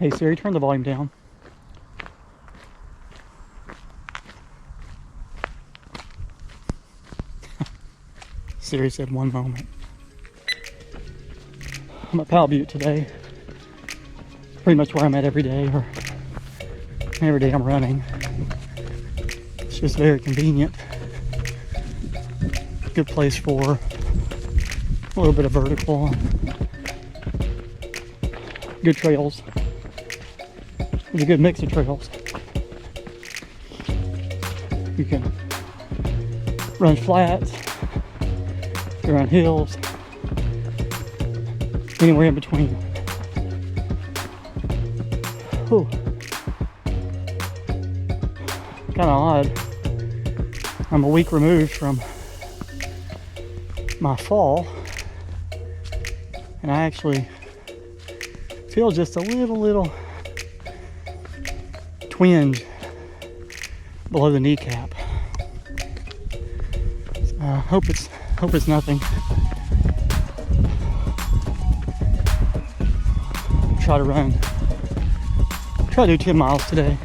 Hey Siri, turn the volume down. Siri said one moment. I'm at Powell Butte today. Pretty much where I'm at every day, or every day I'm running. It's just very convenient. Good place for a little bit of vertical. Good trails. There's a good mix of trails. You can run flats, you can run hills, anywhere in between. Whew. Kind of odd. I'm a week removed from my fall, and I actually feel just a little twinge below the kneecap. Hope it's nothing. Try to do 10 miles today.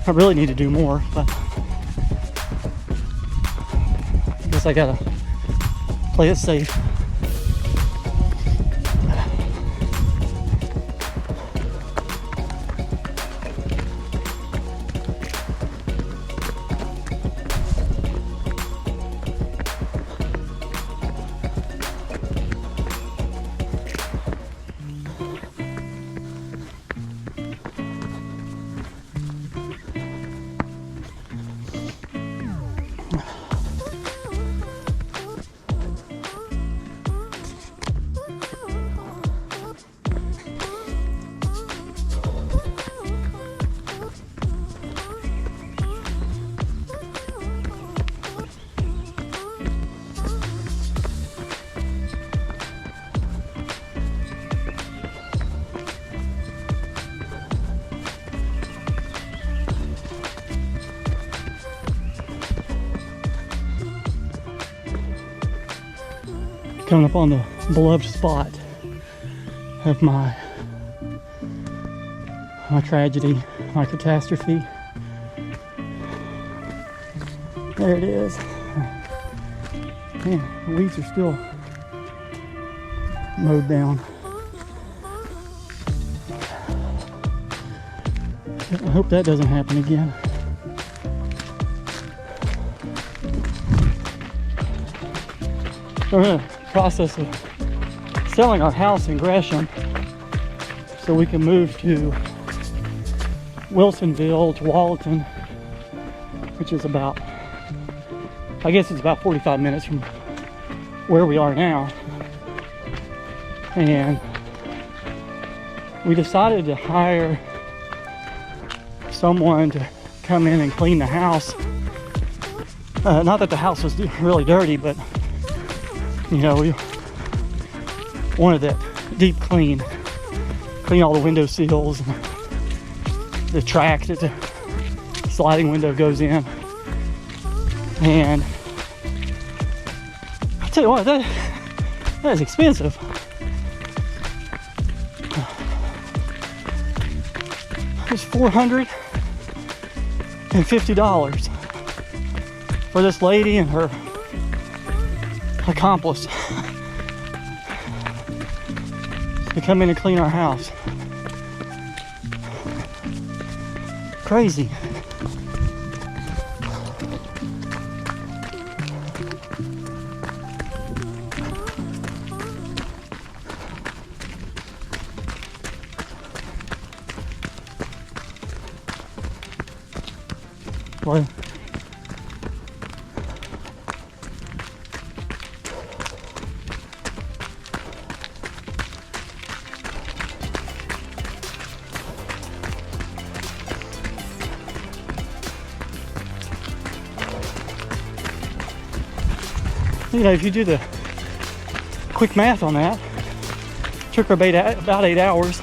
I really need to do more, but I guess I gotta play it safe. Coming up on the beloved spot of my tragedy, my catastrophe. There it is. Man, the weeds are still mowed down. I hope that doesn't happen again. We're in the process of selling our house in Gresham so we can move to Wilsonville, to Walton, which is about, I guess it's about 45 minutes from where we are now. And we decided to hire someone to come in and clean the house. Not that the house was really dirty, but you know, we wanted that deep clean all the window sills and the track that the sliding window goes in. And I'll tell you what, that is expensive. It's $450 for this lady and her accomplice to come in and clean our house. Crazy. What? You know, if you do the quick math on that, took her about 8 hours.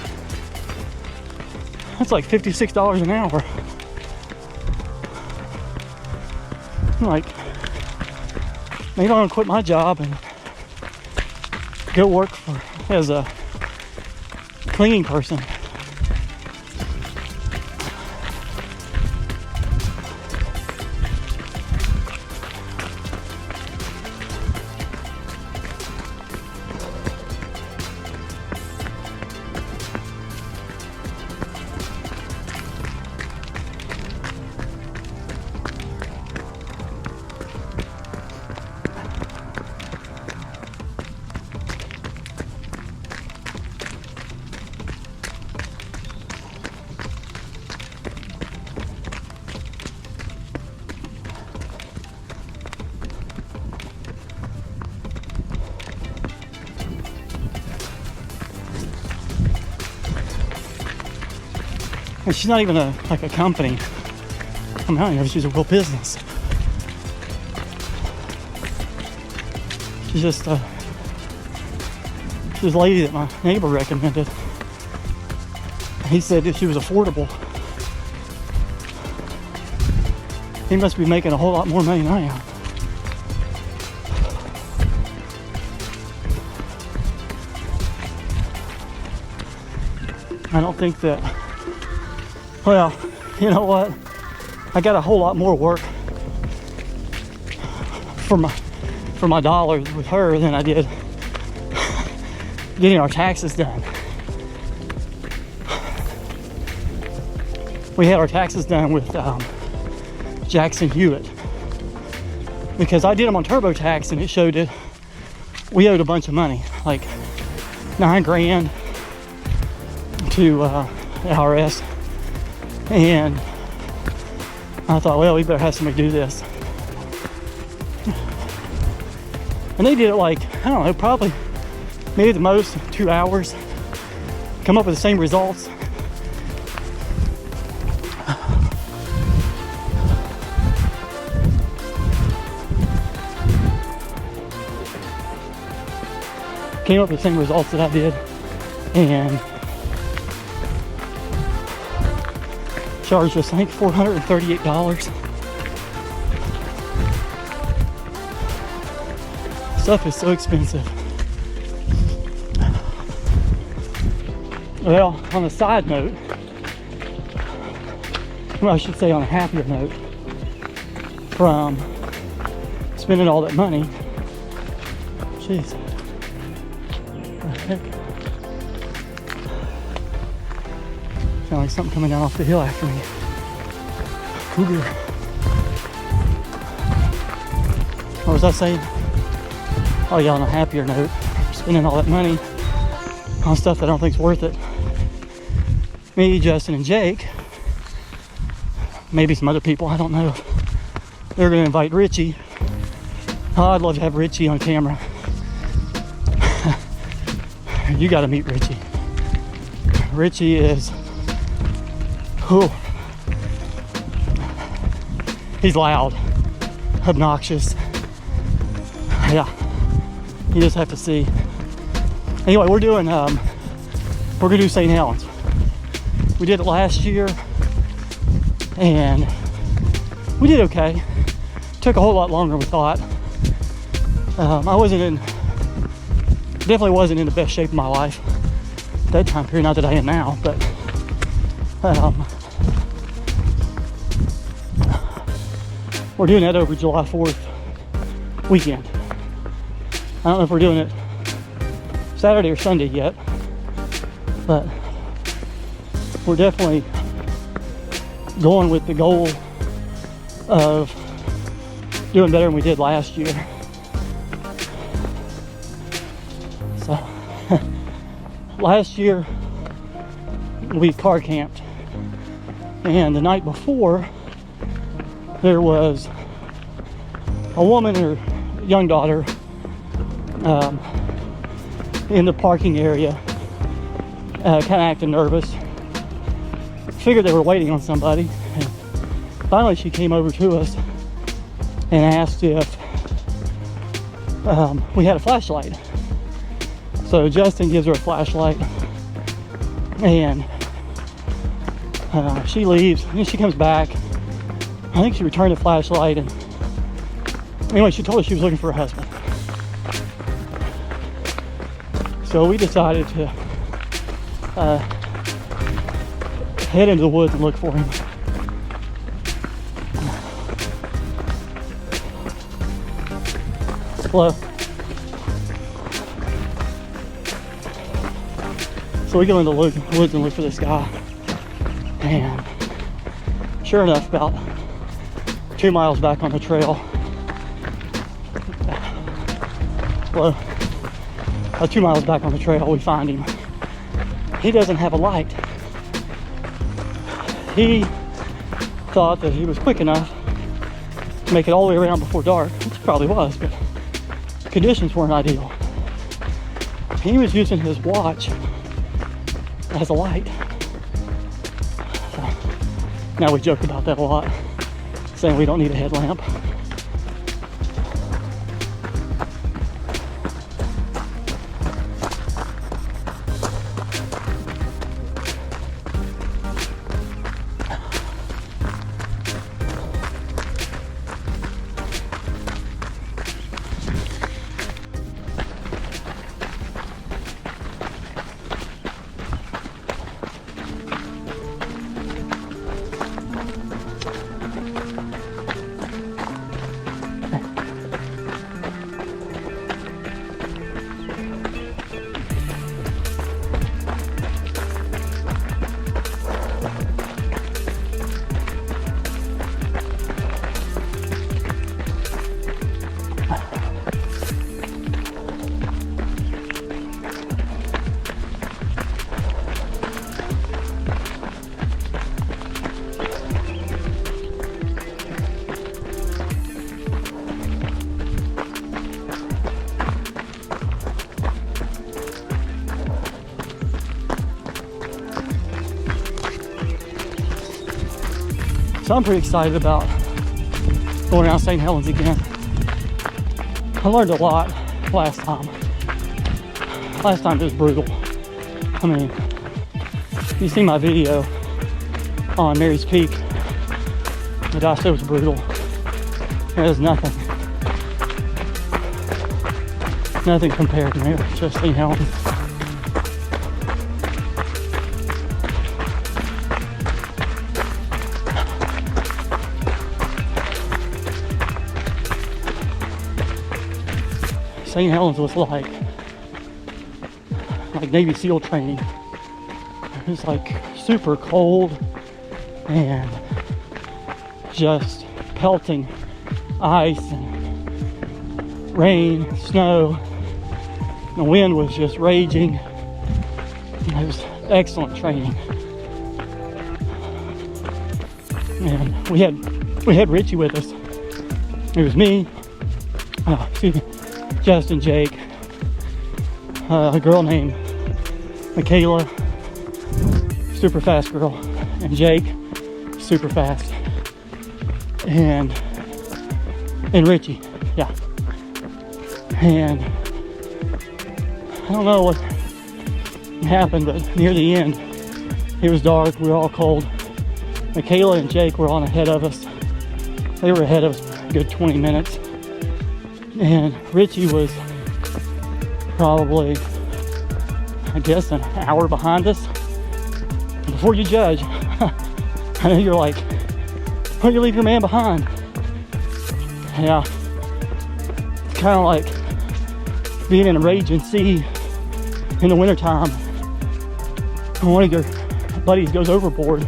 That's like $56 an hour. I'm like, maybe I'm gonna quit my job and go work as a cleaning person And she's not even like a company. I mean, I don't know if she's a real business. She's just this lady that my neighbor recommended. He said that she was affordable. He must be making a whole lot more money than I am. I don't think that, well, you know what? I got a whole lot more work for my dollar with her than I did getting our taxes done. We had our taxes done with Jackson Hewitt because I did them on TurboTax and it showed that we owed a bunch of money, like $9 grand to IRS, and I thought, well, we better have somebody do this. And they did it like, I don't know, probably maybe the most 2 hours, come up with the same results. Came up with the same results that I did, and charged us, I think, $438. Stuff is so expensive. Well, on a side note, well, I should say on a happier note, from spending all that money, jeez, what the heck? Sound like something coming down off the hill after me. Cougar. What was I saying? Oh yeah, on a happier note, spending all that money on stuff that I don't think's worth it. Me, Justin, and Jake, maybe some other people, I don't know. They're gonna invite Richie. Oh, I'd love to have Richie on camera. You gotta meet Richie. Richie is, oh, he's loud, obnoxious. Yeah, you just have to see. Anyway, we're gonna do St. Helens. We did it last year, and we did okay. Took a whole lot longer than we thought. I definitely wasn't in the best shape of my life at that time period. Not that I am now, but we're doing that over July 4th weekend. I don't know if we're doing it Saturday or Sunday yet, but we're definitely going with the goal of doing better than we did last year. So last year we car camped, and the night before there was a woman and her young daughter in the parking area, kind of acting nervous. Figured they were waiting on somebody, and finally she came over to us and asked if we had a flashlight. So Justin gives her a flashlight, and she leaves, and then she comes back. I think she returned the flashlight, and anyway, she told us she was looking for her husband. So we decided to head into the woods and look for him. Hello. So we go into the woods and look for this guy, and sure enough, about 2 miles back on the trail, well, 2 miles back on the trail, we find him. He doesn't have a light. He thought that he was quick enough to make it all the way around before dark, which he probably was, but conditions weren't ideal. He was using his watch as a light. So now we joke about that a lot, saying we don't need a headlamp. So I'm pretty excited about going around St. Helens again. I learned a lot last time. Last time it was brutal. I mean, you see my video on Mary's Peak. LATASHA was brutal. There's nothing. Nothing compared to St. Helens. St. Helens was like Navy SEAL training. It was like super cold and just pelting ice and rain, snow. The wind was just raging. It was excellent training. And we had Richie with us. It was me, Justin, Jake, a girl named Michaela, super fast girl, and Jake, super fast, and Richie, yeah. And I don't know what happened, but near the end, it was dark, we were all cold. Michaela and Jake were on ahead of us. They were ahead of us a good 20 minutes. And Richie was probably, I guess, an hour behind us. Before you judge, I know you're like, why do you leave your man behind? Yeah, it's kind of like being in a raging sea in the wintertime and one of your buddies goes overboard.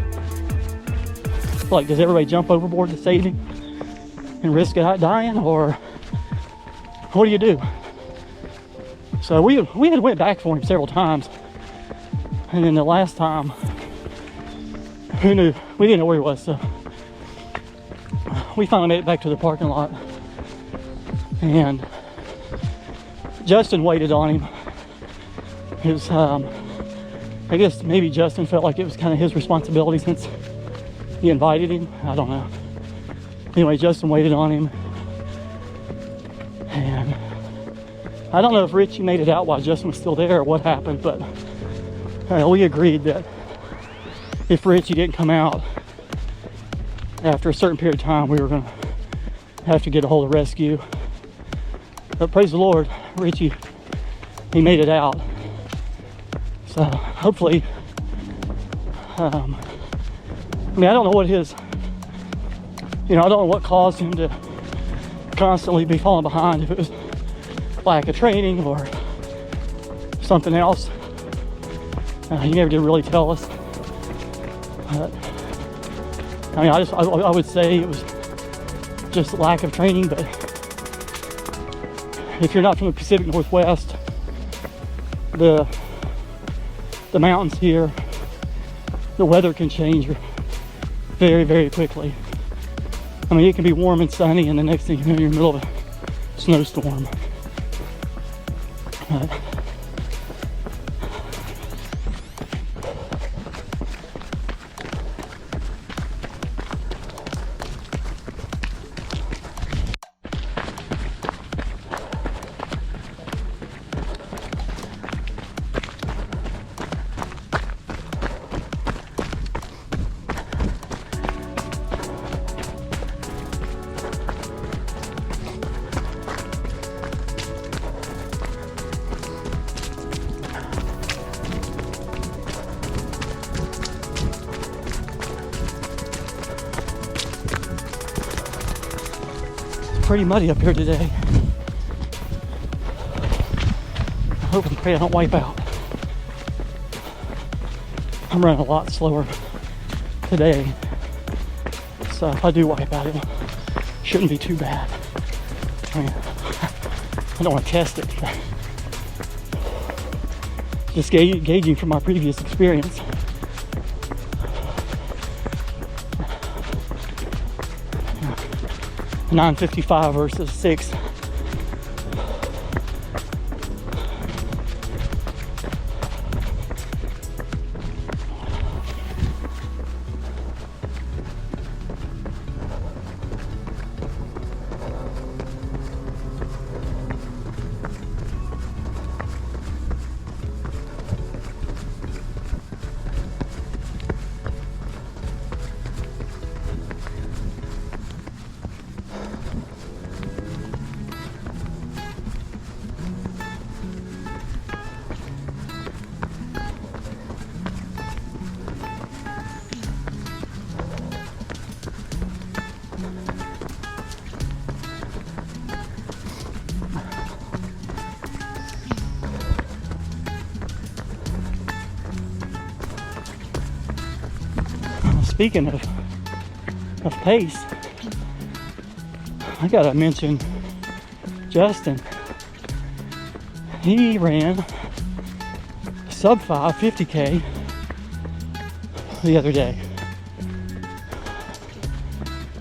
Like, does everybody jump overboard to save him and risk dying, or what do you do? So we had went back for him several times, and then the last time, who knew? We didn't know where he was, so we finally made it back to the parking lot, and Justin waited on him. It was, I guess maybe Justin felt like it was kind of his responsibility since he invited him. I don't know. Anyway, Justin waited on him. And I don't know if Richie made it out while Justin was still there or what happened, but we agreed that if Richie didn't come out after a certain period of time, we were going to have to get a hold of rescue. But praise the Lord, Richie, he made it out. So hopefully, I mean, I don't know what his, I don't know what caused him to constantly be falling behind, if it was lack of training or something else. He never did really tell us. But, I mean, I would say it was just lack of training, but if you're not from the Pacific Northwest, the mountains here, the weather can change very, very quickly. I mean, it can be warm and sunny, and the next thing you know, you're in the middle of a snowstorm. pretty muddy up here today. I hope and pray I don't wipe out. I'm running a lot slower today, so if I do wipe out, it shouldn't be too bad. I mean, I don't want to test it, but just gauging from my previous experience. Yeah. 9:55 versus 6. Speaking of pace, I gotta mention Justin. He ran sub 5 50K the other day.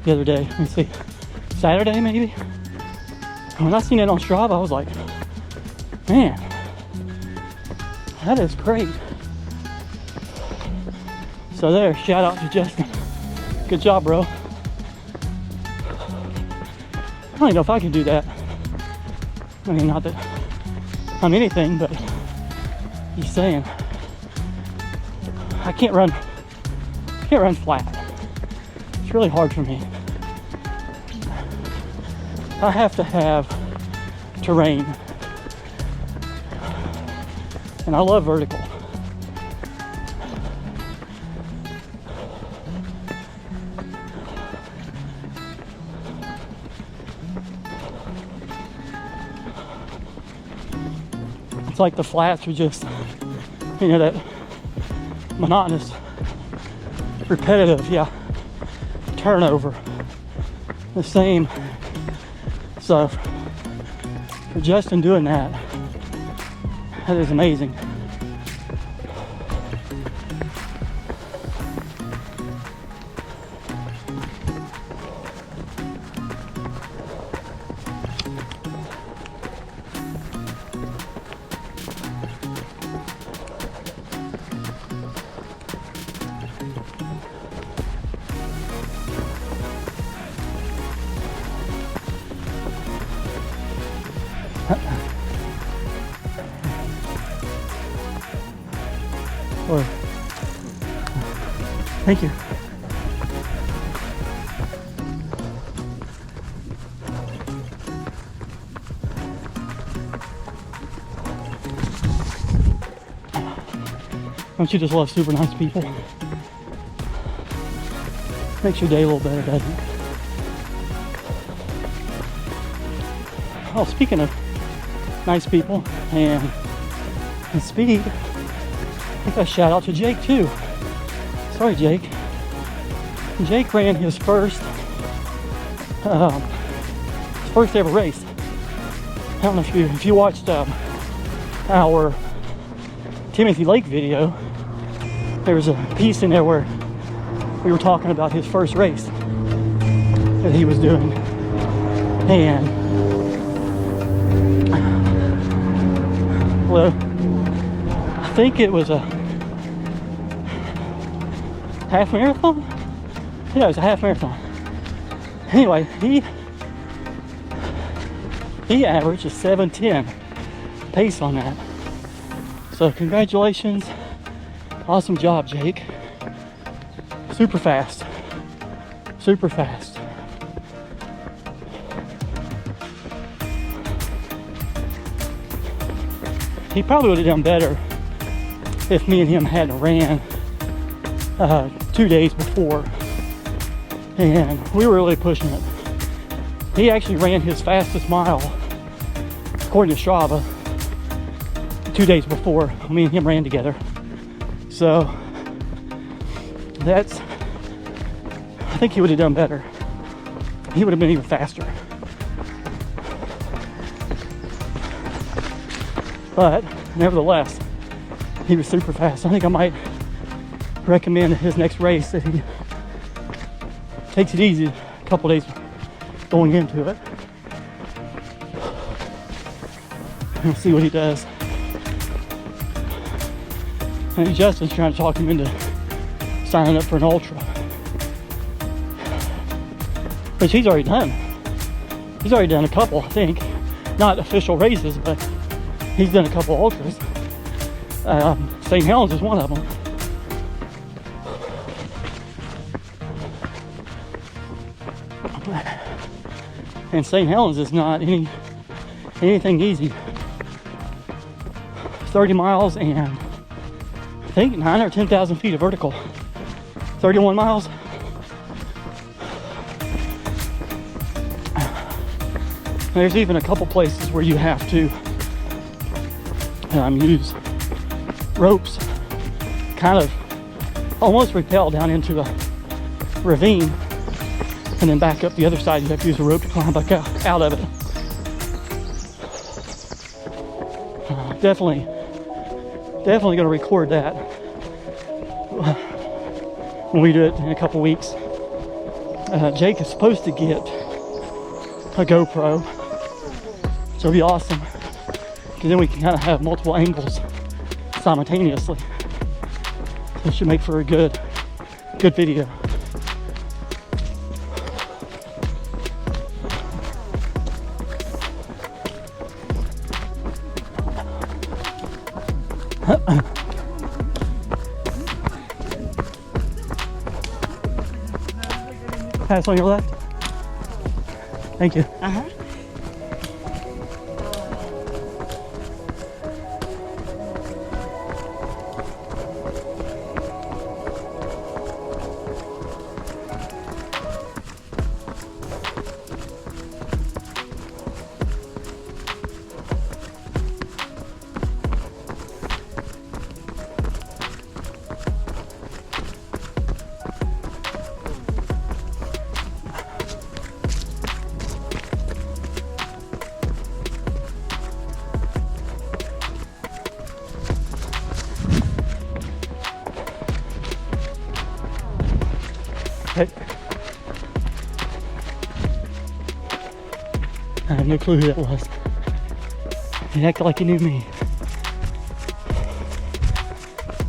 Let me see, Saturday maybe? And when I seen it on Strava, I was like, man, that is great. So there, shout out to Justin. Good job, bro. I don't even know if I can do that. I mean, not that I'm anything, but just saying. I can't run flat. It's really hard for me. I have to have terrain. And I love vertical. It's like the flats are just, you know, that monotonous, repetitive, turnover. The same. So for Justin doing that, that is amazing. Or, thank you. Don't you just love super nice people? Makes your day a little better, doesn't it? Oh, speaking of nice people and speed, I think I shout out to Jake too. Sorry, Jake. Jake ran his first ever race. I don't know if you watched our Timothy Lake video. There was a piece in there where we were talking about his first race that he was doing, and well, I think it was a half marathon. Yeah, it was a half marathon. Anyway, he averaged a 7:10 pace on that. So congratulations, awesome job, Jake. Super fast, super fast. He probably would have done better if me and him hadn't ran 2 days before, and we were really pushing it. He actually ran his fastest mile, according to Strava, 2 days before me and him ran together. So that's, I think he would have done better. He would have been even faster. But nevertheless, he was super fast. I think I might recommend his next race that he takes it easy a couple days going into it. We'll see what he does. I think Justin's trying to talk him into signing up for an ultra, which he's already done. He's already done a couple, I think. Not official races, but he's done a couple ultras. St Helens is one of them. And St Helens is not anything easy. 30 miles and I think 9 or 10,000 feet of vertical. 31 miles. There's even a couple places where you have to use ropes, kind of almost rappel down into a ravine, and then back up the other side. You have to use a rope to climb back out of it. Definitely going to record that when we do it in a couple weeks. Jake is supposed to get a GoPro, so it'll be awesome, because then we can kind of have multiple angles simultaneously. So it should make for a good video. Pass on your left. Thank you. Okay. I have no clue who that was. He acted like he knew me.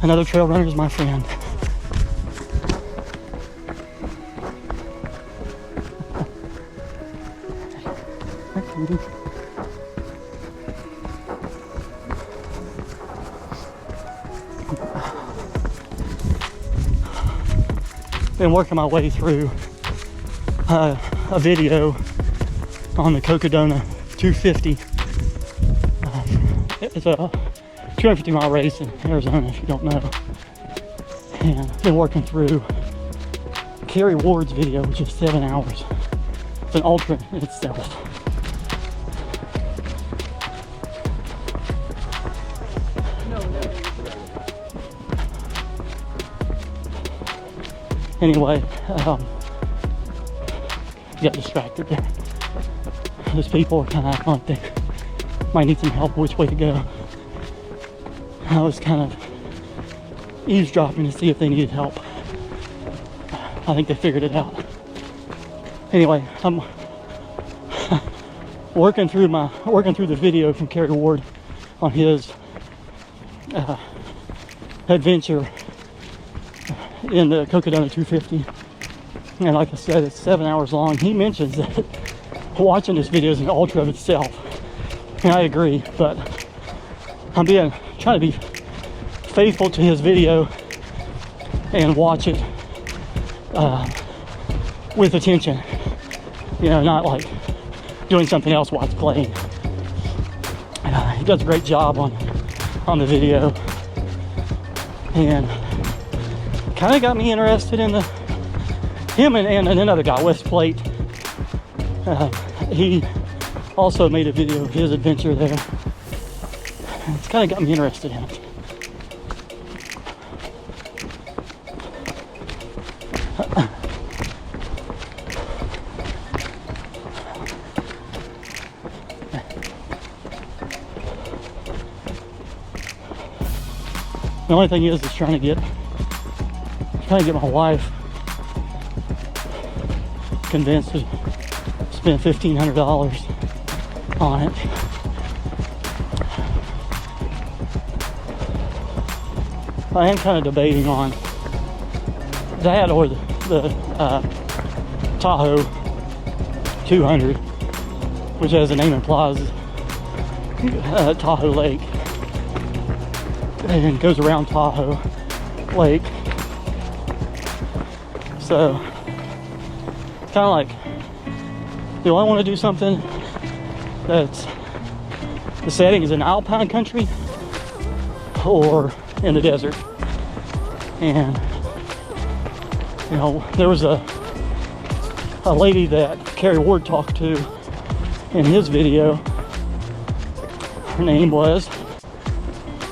Another trail runner is my friend. Been working my way through a video on the Cocodona 250. It's a 250 mile race in Arizona, if you don't know. And I've been working through Kerry Ward's video, which is 7 hours. It's an ultra in itself. Anyway, got distracted there. Those people are kind of acting like they might need some help which way to go. I was kind of eavesdropping to see if they needed help. I think they figured it out. Anyway, I'm working through the video from Kerry Ward on his adventure in the Cocodona 250, and like I said, it's 7 hours long. He mentions that watching this video is an ultra of itself, and I agree, but I'm trying to be faithful to his video and watch it with attention, you know, not like doing something else while it's playing. He does a great job on the video, and kind of got me interested in him and another guy, West Plate. he also made a video of his adventure there. It's kind of got me interested in it. The only thing is trying to get my wife convinced to spend $1,500 on it. I am kind of debating on that or the Tahoe 200, which, as the name implies, Tahoe Lake, and goes around Tahoe Lake. So kind of like, do I want to do something that's the setting is in alpine country or in the desert? And you know, there was a lady that Kerry Ward talked to in his video. Her name was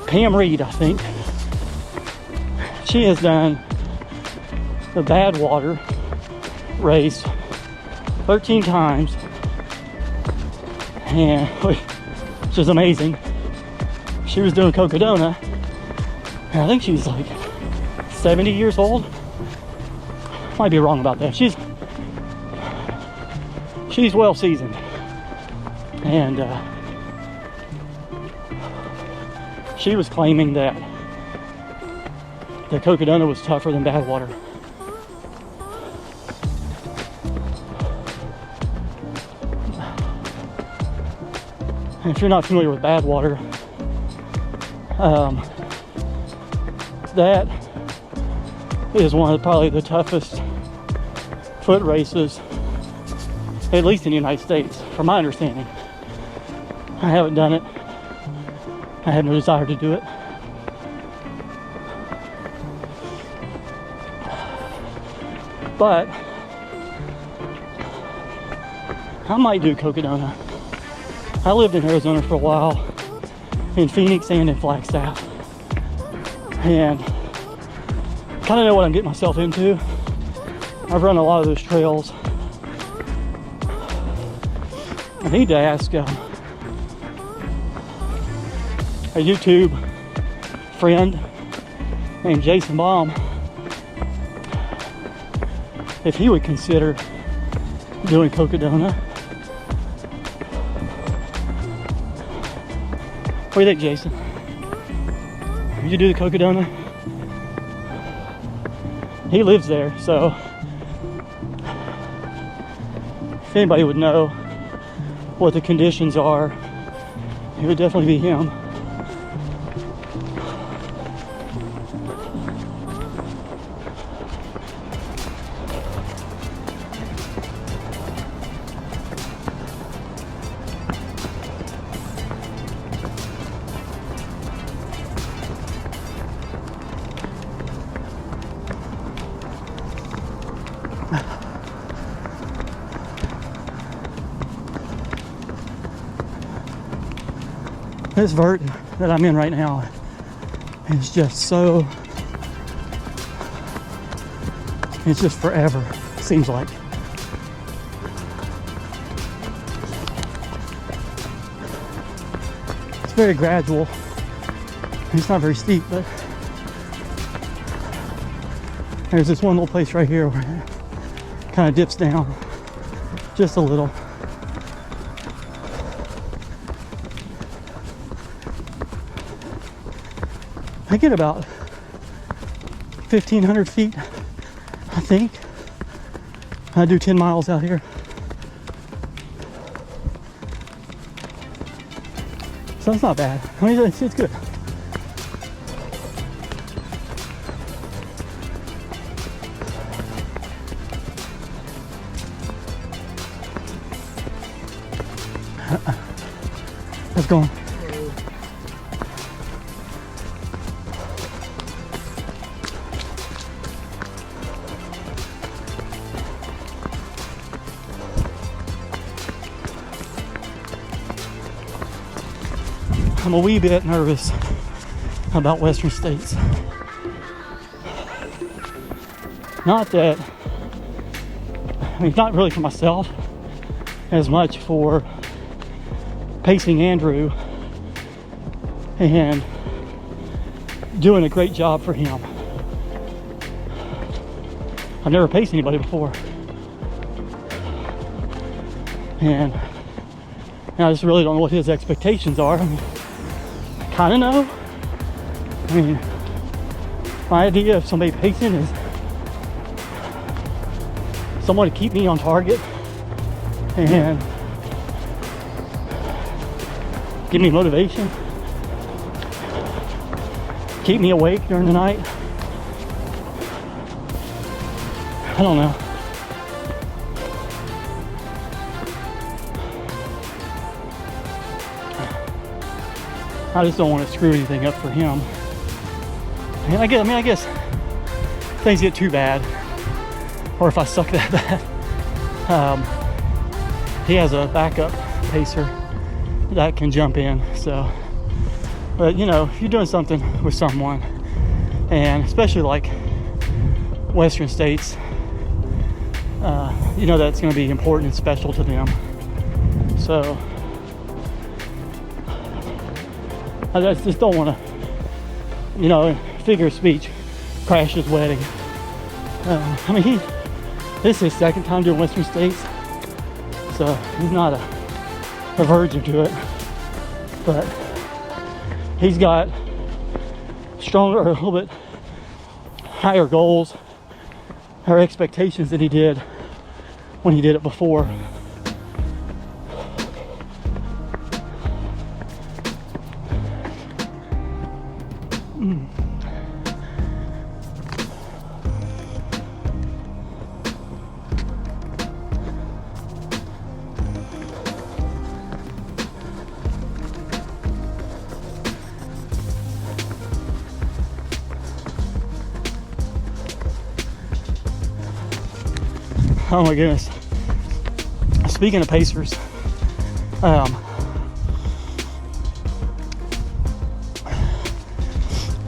Pam Reed, I think. She has done the Badwater race 13 times, and which is amazing. She was doing Cocodona, and I think she's like 70 years old. Might be wrong about that. She's well seasoned, and she was claiming that the Cocodona was tougher than Badwater. And if you're not familiar with Badwater, that is one of probably the toughest foot races, at least in the United States, from my understanding. I haven't done it. I have no desire to do it. But I might do Cocodona. I lived in Arizona for a while, in Phoenix and in Flagstaff, and kind of know what I'm getting myself into. I've run a lot of those trails. I need to ask a YouTube friend named Jason Baum if he would consider doing Cocodona. What do you think, Jason? Would you do the Cocodona? He lives there, so if anybody would know what the conditions are, it would definitely be him. This vert that I'm in right now is just so, it's just forever, seems like. It's very gradual. It's not very steep, but there's this one little place right here where it kind of dips down just a little. I get about 1,500 feet, I think. I do 10 miles out here. So it's not bad. I mean, it's good. Let's go. I'm a wee bit nervous about Western States. Not that, I mean, not really for myself as much for pacing Andrew and doing a great job for him. I've never paced anybody before. And I just really don't know what his expectations are. I mean, I kind of know. I mean, my idea of somebody pacing is someone to keep me on target and give me motivation, keep me awake during the night. I don't know. I just don't want to screw anything up for him. And I guess things get too bad, or if I suck that bad, he has a backup pacer that can jump in. So, but you know, if you're doing something with someone, and especially like Western States, you know that's going to be important and special to them. So I just don't want to, you know, figure of speech, crash his wedding. I mean, this is his second time doing Western States, so he's not a virgin to it. But he's got stronger, or a little bit higher goals or expectations than he did when he did it before. Oh my goodness. Speaking of pacers, I'm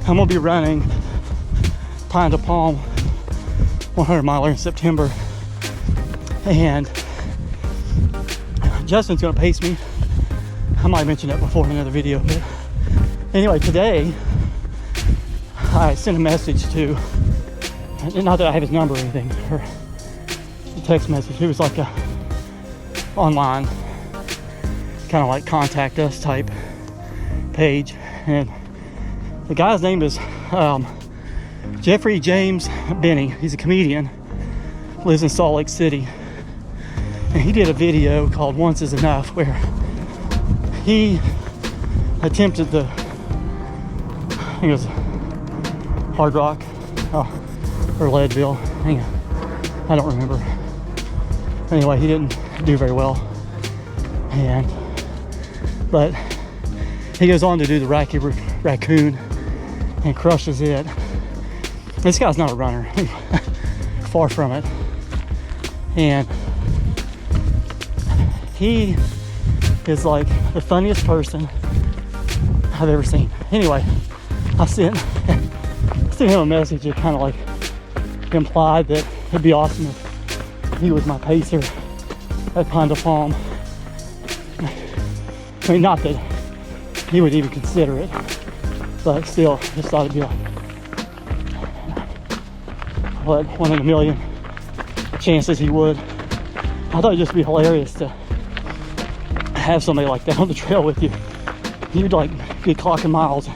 gonna be running Pine to Palm 100 miler in September, and Justin's gonna pace me. I might mention that before in another video, but anyway, today I sent a message to, not that I have his number or anything, or a text message. It was like a online kind of like contact us type page, and the guy's name is Jeffrey James Benny. He's a comedian, lives in Salt Lake City, and he did a video called Once Is Enough, where he attempted the, I think it was Hard Rock or Leadville, hang on, I don't remember. Anyway, he didn't do very well, but he goes on to do the Rocky Raccoon and crushes it. This guy's not a runner, far from it, and he is like the funniest person I've ever seen. Anyway, I sent him a message that kind of like implied that it'd be awesome if he was my pacer at Pine to Palm. I mean, not that he would even consider it, but still, just thought it'd be like, what, 1 in a million chances he would. I thought it'd just be hilarious to have somebody like that on the trail with you. You'd like be clocking miles,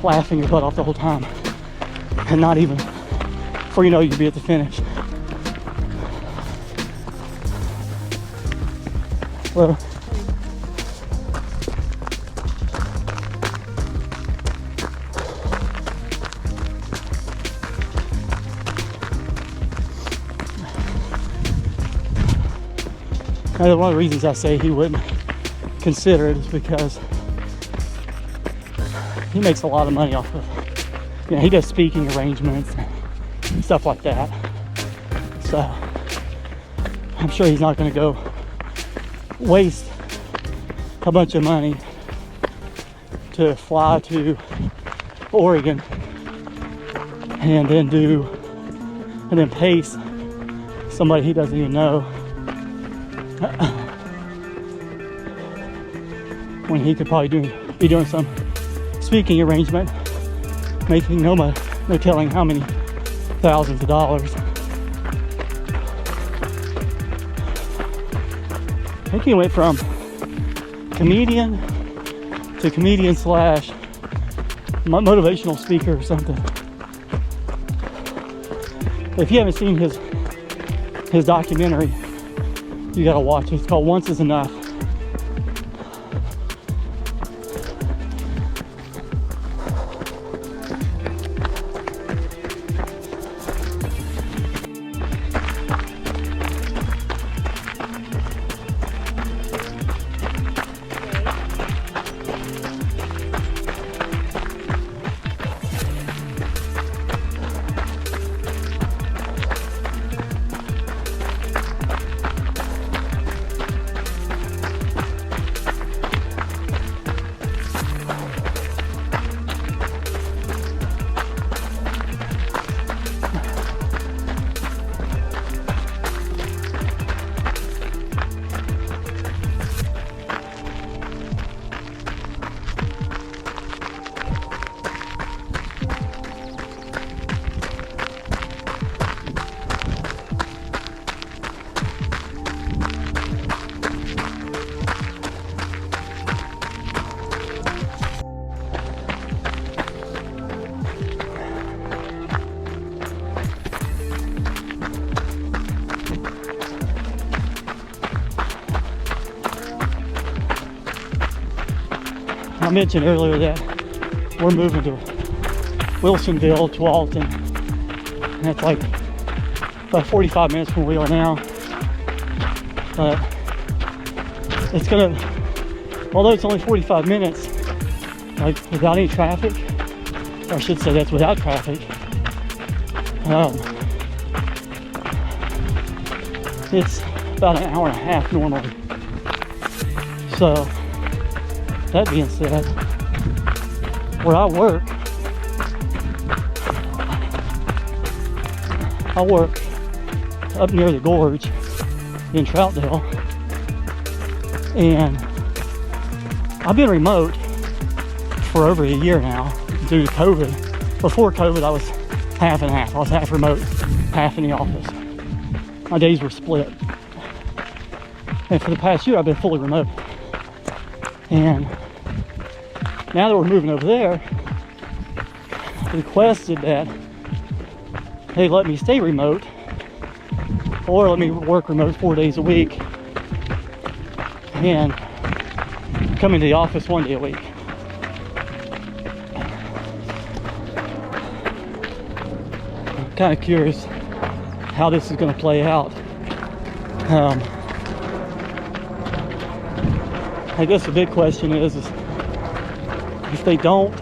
laughing your butt off the whole time, and not even, before you know, you'd be at the finish. Well, one of the reasons I say he wouldn't consider it is because he makes a lot of money off of, you know, he does speaking arrangements and stuff like that. So I'm sure he's not going to go waste a bunch of money to fly to Oregon and then pace somebody he doesn't even know when he could probably be doing some speaking arrangement, making no telling how many thousands of dollars. I think he went from comedian to comedian slash motivational speaker or something. If you haven't seen his documentary, you gotta watch it. It's called Once Is Enough. I mentioned earlier that we're moving to Wilsonville to Alton, and that's like about 45 minutes from where we are now. But it's gonna, although it's only 45 minutes, like without any traffic, or I should say that's without traffic, it's about an hour and a half normally. So that being said, where I work up near the gorge in Troutdale, and I've been remote for over a year now due to COVID. Before COVID, I was half and half. I was half remote, half in the office. My days were split. And for the past year, I've been fully remote. And now that we're moving over there, I requested that they let me stay remote or let me work remote 4 days a week and come into the office 1 day a week. I'm kind of curious how this is going to play out. I guess the big question is if they don't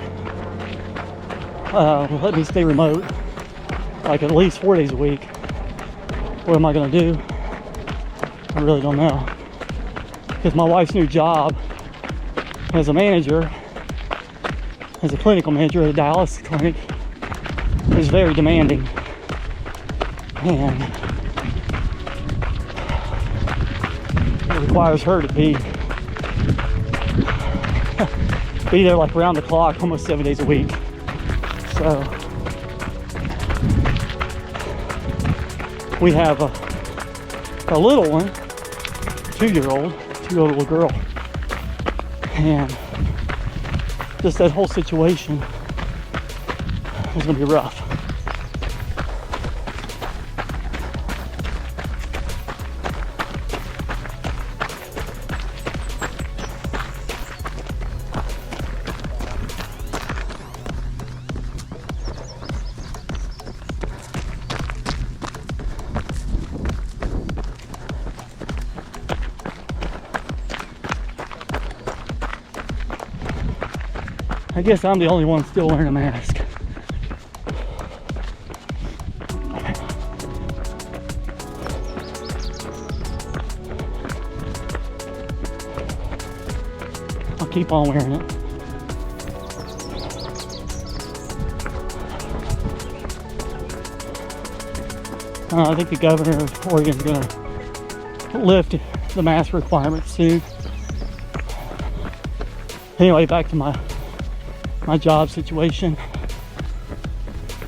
let me stay remote, like at least 4 days a week, what am I going to do? I really don't know. Because my wife's new job as a manager, as a clinical manager at a dialysis clinic, is very demanding. And it requires her to be there like around the clock, almost 7 days a week. So we have a little one, 2-year-old little girl, and just that whole situation is gonna be rough. I guess I'm the only one still wearing a mask. I'll keep on wearing it. I think the governor of Oregon is going to lift the mask requirements soon. Anyway, back to my job situation.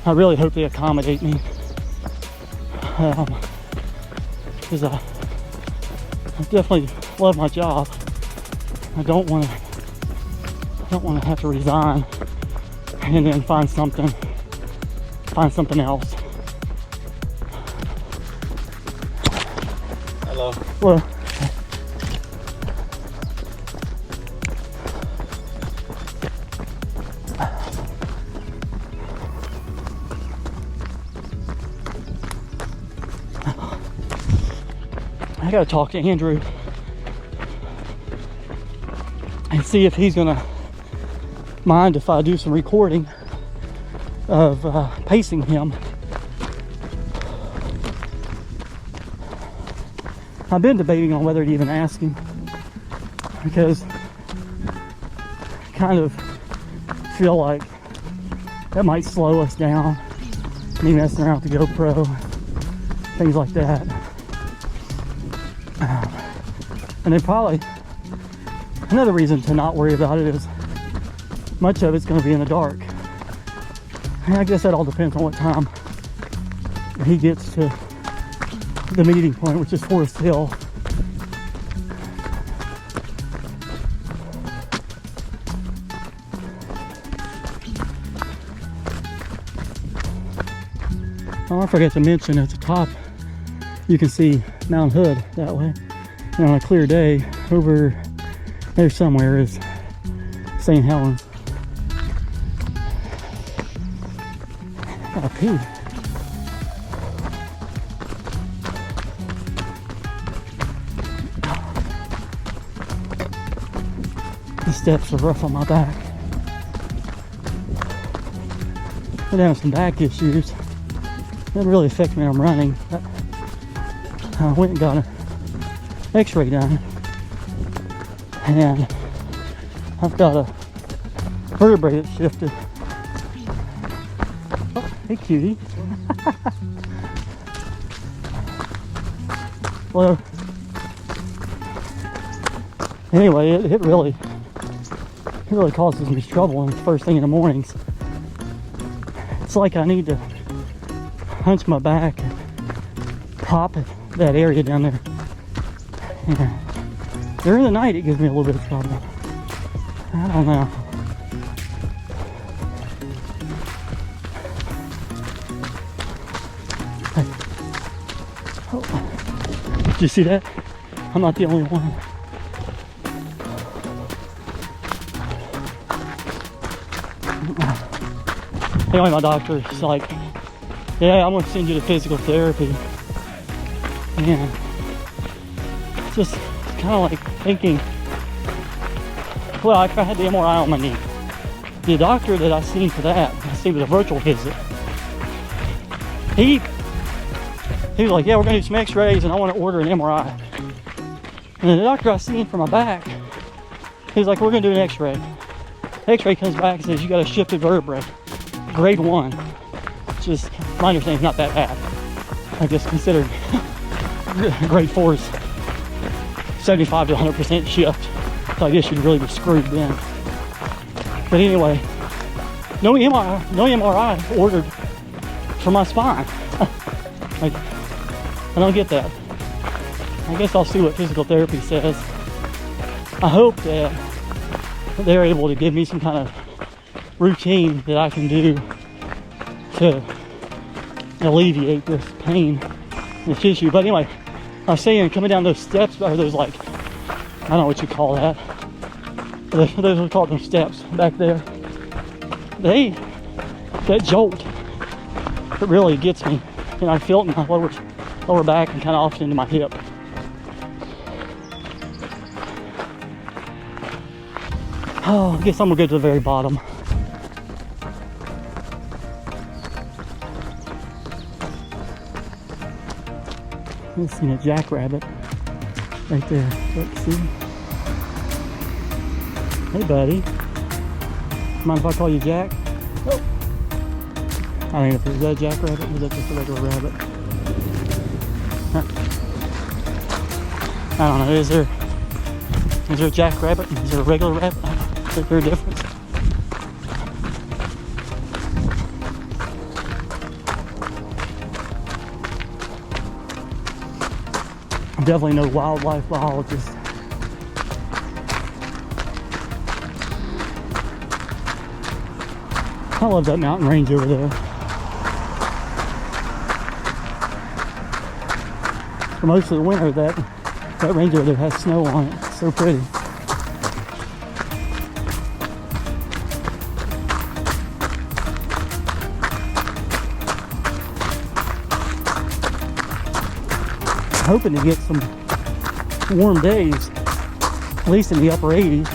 I really hope they accommodate me, because I definitely love my job. I don't want to have to resign and then find something else. Hello. Well, I gotta talk to Andrew and see if he's gonna mind if I do some recording of pacing him. I've been debating on whether to even ask him, because I kind of feel like that might slow us down, me messing around with the GoPro, things like that. And then probably another reason to not worry about it is much of it's going to be in the dark. And I guess that all depends on what time he gets to the meeting point, which is Forest Hill. Oh, I forgot to mention at the top you can see Mount Hood that way. And on a clear day, over there somewhere is St. Helens. Gotta pee. The steps are rough on my back. I'm having some back issues. It doesn't really affect me when I'm running. But I went and got an x-ray done, and I've got a vertebrae that shifted. Oh, hey cutie. Well, anyway, it really causes me trouble in the first thing in the mornings. It's like I need to hunch my back and pop that area down there. Yeah. During the night it gives me a little bit of trouble. I don't know. Hey. Oh. Did you see that? I'm not the only one. Anyway, my doctor's like, yeah, I'm gonna send you to physical therapy. And just kind of like thinking, well, I had the MRI on my knee. The doctor that I seen for that, I seen with a virtual visit, he was like, yeah, we're gonna do some x-rays and I want to order an MRI. And then the doctor I seen for my back, he was like, we're gonna do an x-ray. X-ray comes back and says you got a shifted vertebrae, grade 1. Which is, my understanding, is not that bad. I guess considered grade 4 is 75 to 100% shift. So I guess you'd really be screwed then. But anyway, no MRI ordered for my spine. Like, I don't get that. I guess I'll see what physical therapy says. I hope that they're able to give me some kind of routine that I can do to alleviate this pain, this issue. But anyway, I was saying, coming down those steps, or those, like, I don't know what you call that. Those we call them steps back there. That jolt, it really gets me. And I feel it in my lower back and kind of off into my hip. Oh, I guess I'm gonna go to the very bottom. I've seen a jackrabbit right there. Let's see. Hey, buddy. Mind if I call you Jack? Oh. I don't know if it was that jackrabbit or was that just a regular rabbit. I don't know, is there a jackrabbit? Is there a regular rabbit? Is there a difference? I'm definitely no wildlife biologist. I love that mountain range over there. For most of the winter, that range over there has snow on it. It's so pretty. I'm hoping to get some warm days, at least in the upper 80s,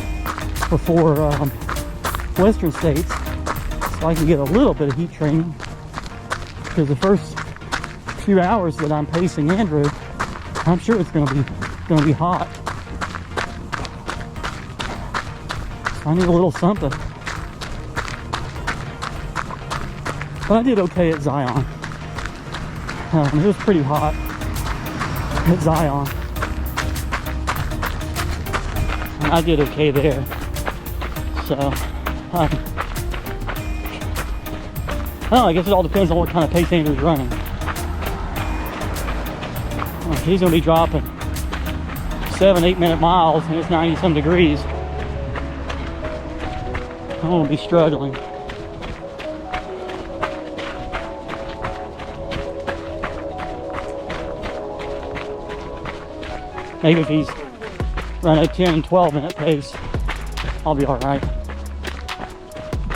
before western states, so I can get a little bit of heat training. Because the first few hours that I'm pacing Andrew, I'm sure it's going to be hot. So I need a little something. But I did okay at Zion. It was pretty hot at Zion. And I did okay there. So, I don't know, I guess it all depends on what kind of pace Andrew's running. He's going to be dropping 7-8 minute miles and it's 90 some degrees. I'm going to be struggling. Maybe if he's running a 10 and 12 minute pace, I'll be alright.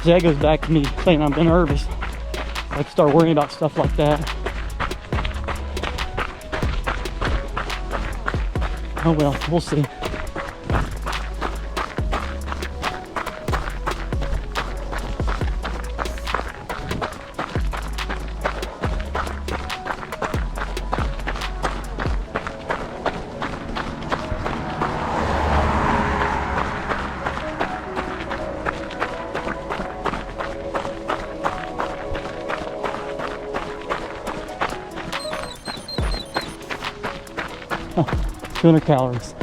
That goes back to me saying I'm nervous. I can start worrying about stuff like that. Oh well, we'll see. Oh, 200 calories.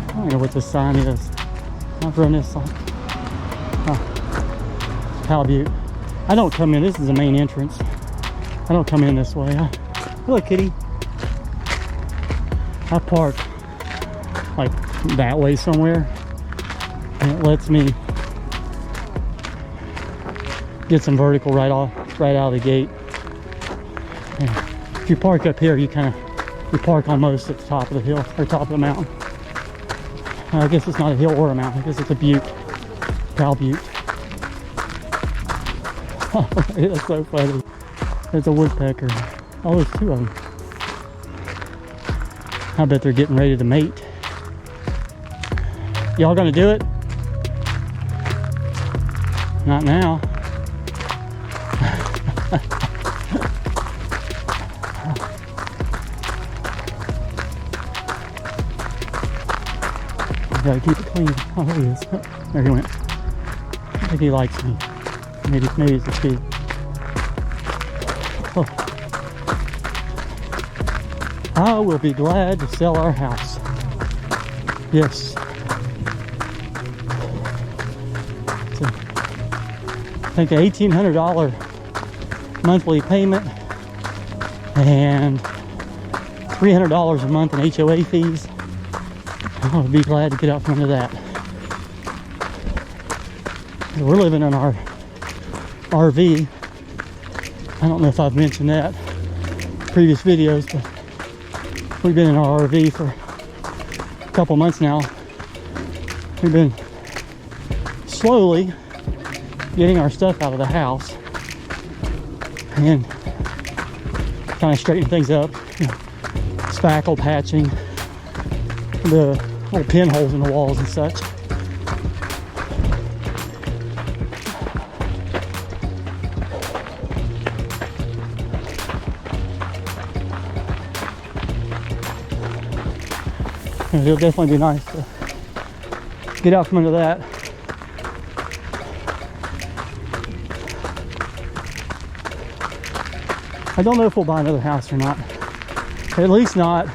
I don't know what this sign is. I've run this sign. Oh, Powell Butte. I don't come in. This is the main entrance. I don't come in this way. Hello, kitty. I park like that way somewhere, and it lets me get some vertical right out of the gate. And if you park up here, you park almost at the top of the hill or top of the mountain. I guess it's not a hill or a mountain. I guess it's a butte. Powell Butte. Oh, it's so funny. There's a woodpecker. Oh, there's two of them. I bet they're getting ready to mate. Y'all gonna do it? Not now. I gotta keep it clean. Oh, there he is. There he went. I think he likes me. Maybe it's a she. Oh. I will be glad to sell our house. Yes. So, I think an $1,800 monthly payment and $300 a month in HOA fees. I would be glad to get out from under that. We're living in our RV. I don't know if I've mentioned that in previous videos, but we've been in our RV for a couple months now. We've been slowly getting our stuff out of the house and kind of straightening things up, you know, spackle patching the little pinholes in the walls and such. And it'll definitely be nice to get out from under that. I don't know if we'll buy another house or not. At least not,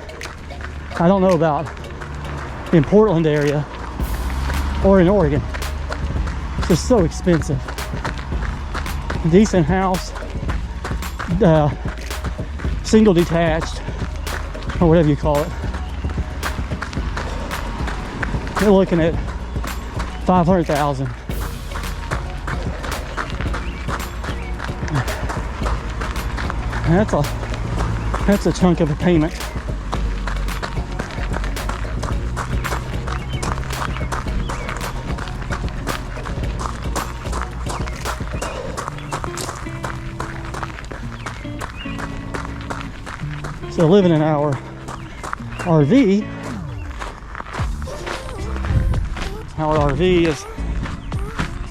I don't know about in Portland area or in Oregon. It's just so expensive. A decent house, single detached, or whatever you call it. You're looking at $500,000. That's a chunk of a payment. So living in our RV, is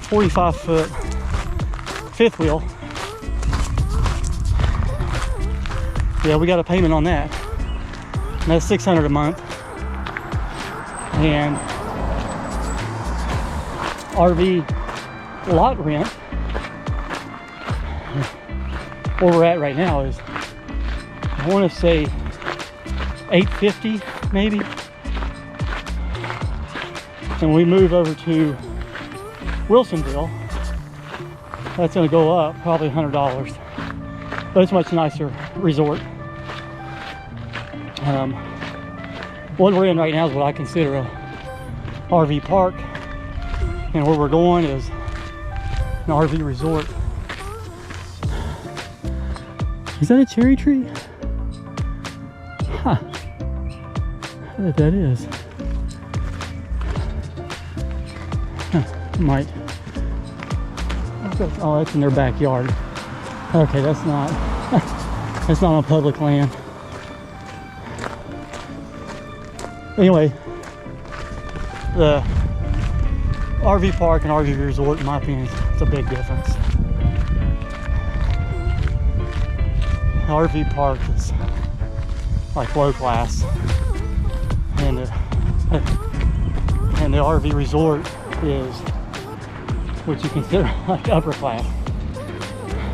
45-foot fifth wheel. Yeah, we got a payment on that. And that's $600 a month. And RV lot rent, where we're at right now is, I want to say $850 maybe. And we move over to Wilsonville, that's going to go up probably $100. But it's a much nicer resort. What we're in right now is what I consider a RV park, and where we're going is an RV resort. Is that a cherry tree? Huh. I bet that is. Huh. Might. Oh, that's in their backyard. Okay, that's not on public land. Anyway, the RV park and RV resort, in my opinion, it's a big difference. The RV park is like low class, and the RV resort is what you consider like upper class.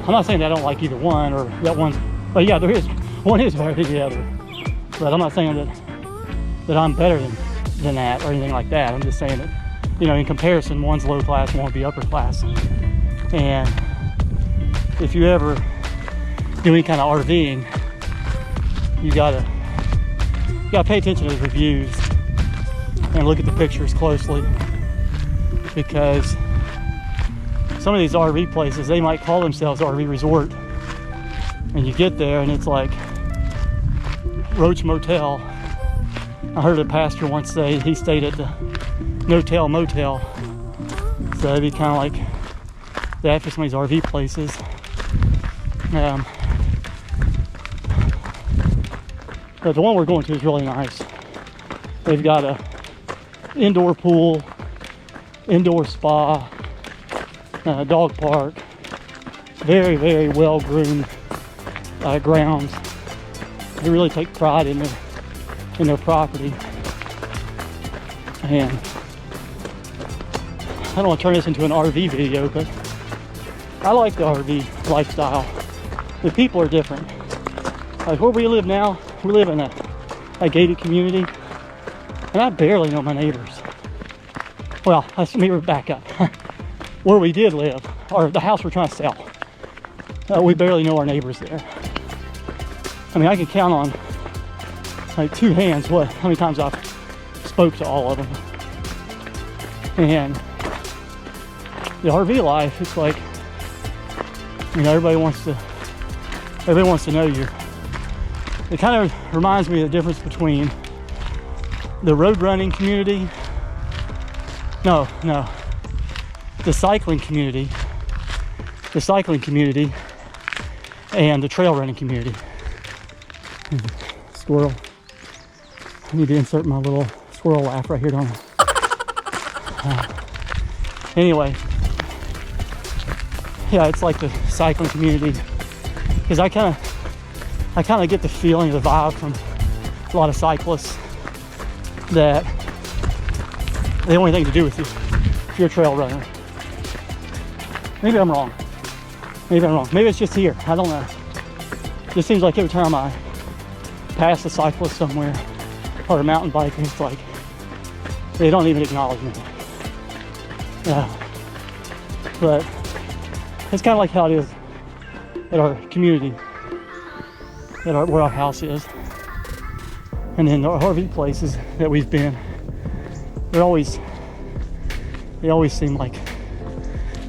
I'm not saying that I don't like either one, or that one, but yeah, one is better than the other. But I'm not saying that I'm better than that or anything like that. I'm just saying that, you know, in comparison, one's low class, one would be upper class. And if you ever do any kind of RVing, you gotta pay attention to the reviews and look at the pictures closely, because some of these RV places, they might call themselves RV resort, and you get there and it's like Roach Motel. I heard a pastor once say he stayed at the No-Tell Motel, so it'd be kind of like that for some of these RV places. But the one we're going to is really nice. They've got a indoor pool, indoor spa, dog park, very, very well groomed grounds. They really take pride in their property. And I don't want to turn this into an RV video, but I like the RV lifestyle. The people are different. Like where we live now, we live in a gated community, and I barely know my neighbors. Well, let me back up. Where we did live, or the house we're trying to sell, we barely know our neighbors there. I mean, I can count on like two hands how many times I've spoke to all of them. And the RV life, it's like, you know, everybody wants to know you. It kind of reminds me of the difference between the road running community, the cycling community and the trail running community. Squirrel. I need to insert my little squirrel laugh right here, don't I? Anyway, yeah, it's like the cycling community, because I kind of get the feeling, the vibe from a lot of cyclists. that the only thing to do with you if you're a trail runner. Maybe I'm wrong. Maybe I'm wrong. Maybe it's just here. I don't know. It just seems like every time I pass a cyclist somewhere or a mountain biker, it's like they don't even acknowledge me. But it's kind of like how it is at our community, where our house is. And then the RV places that we've been, they always seem like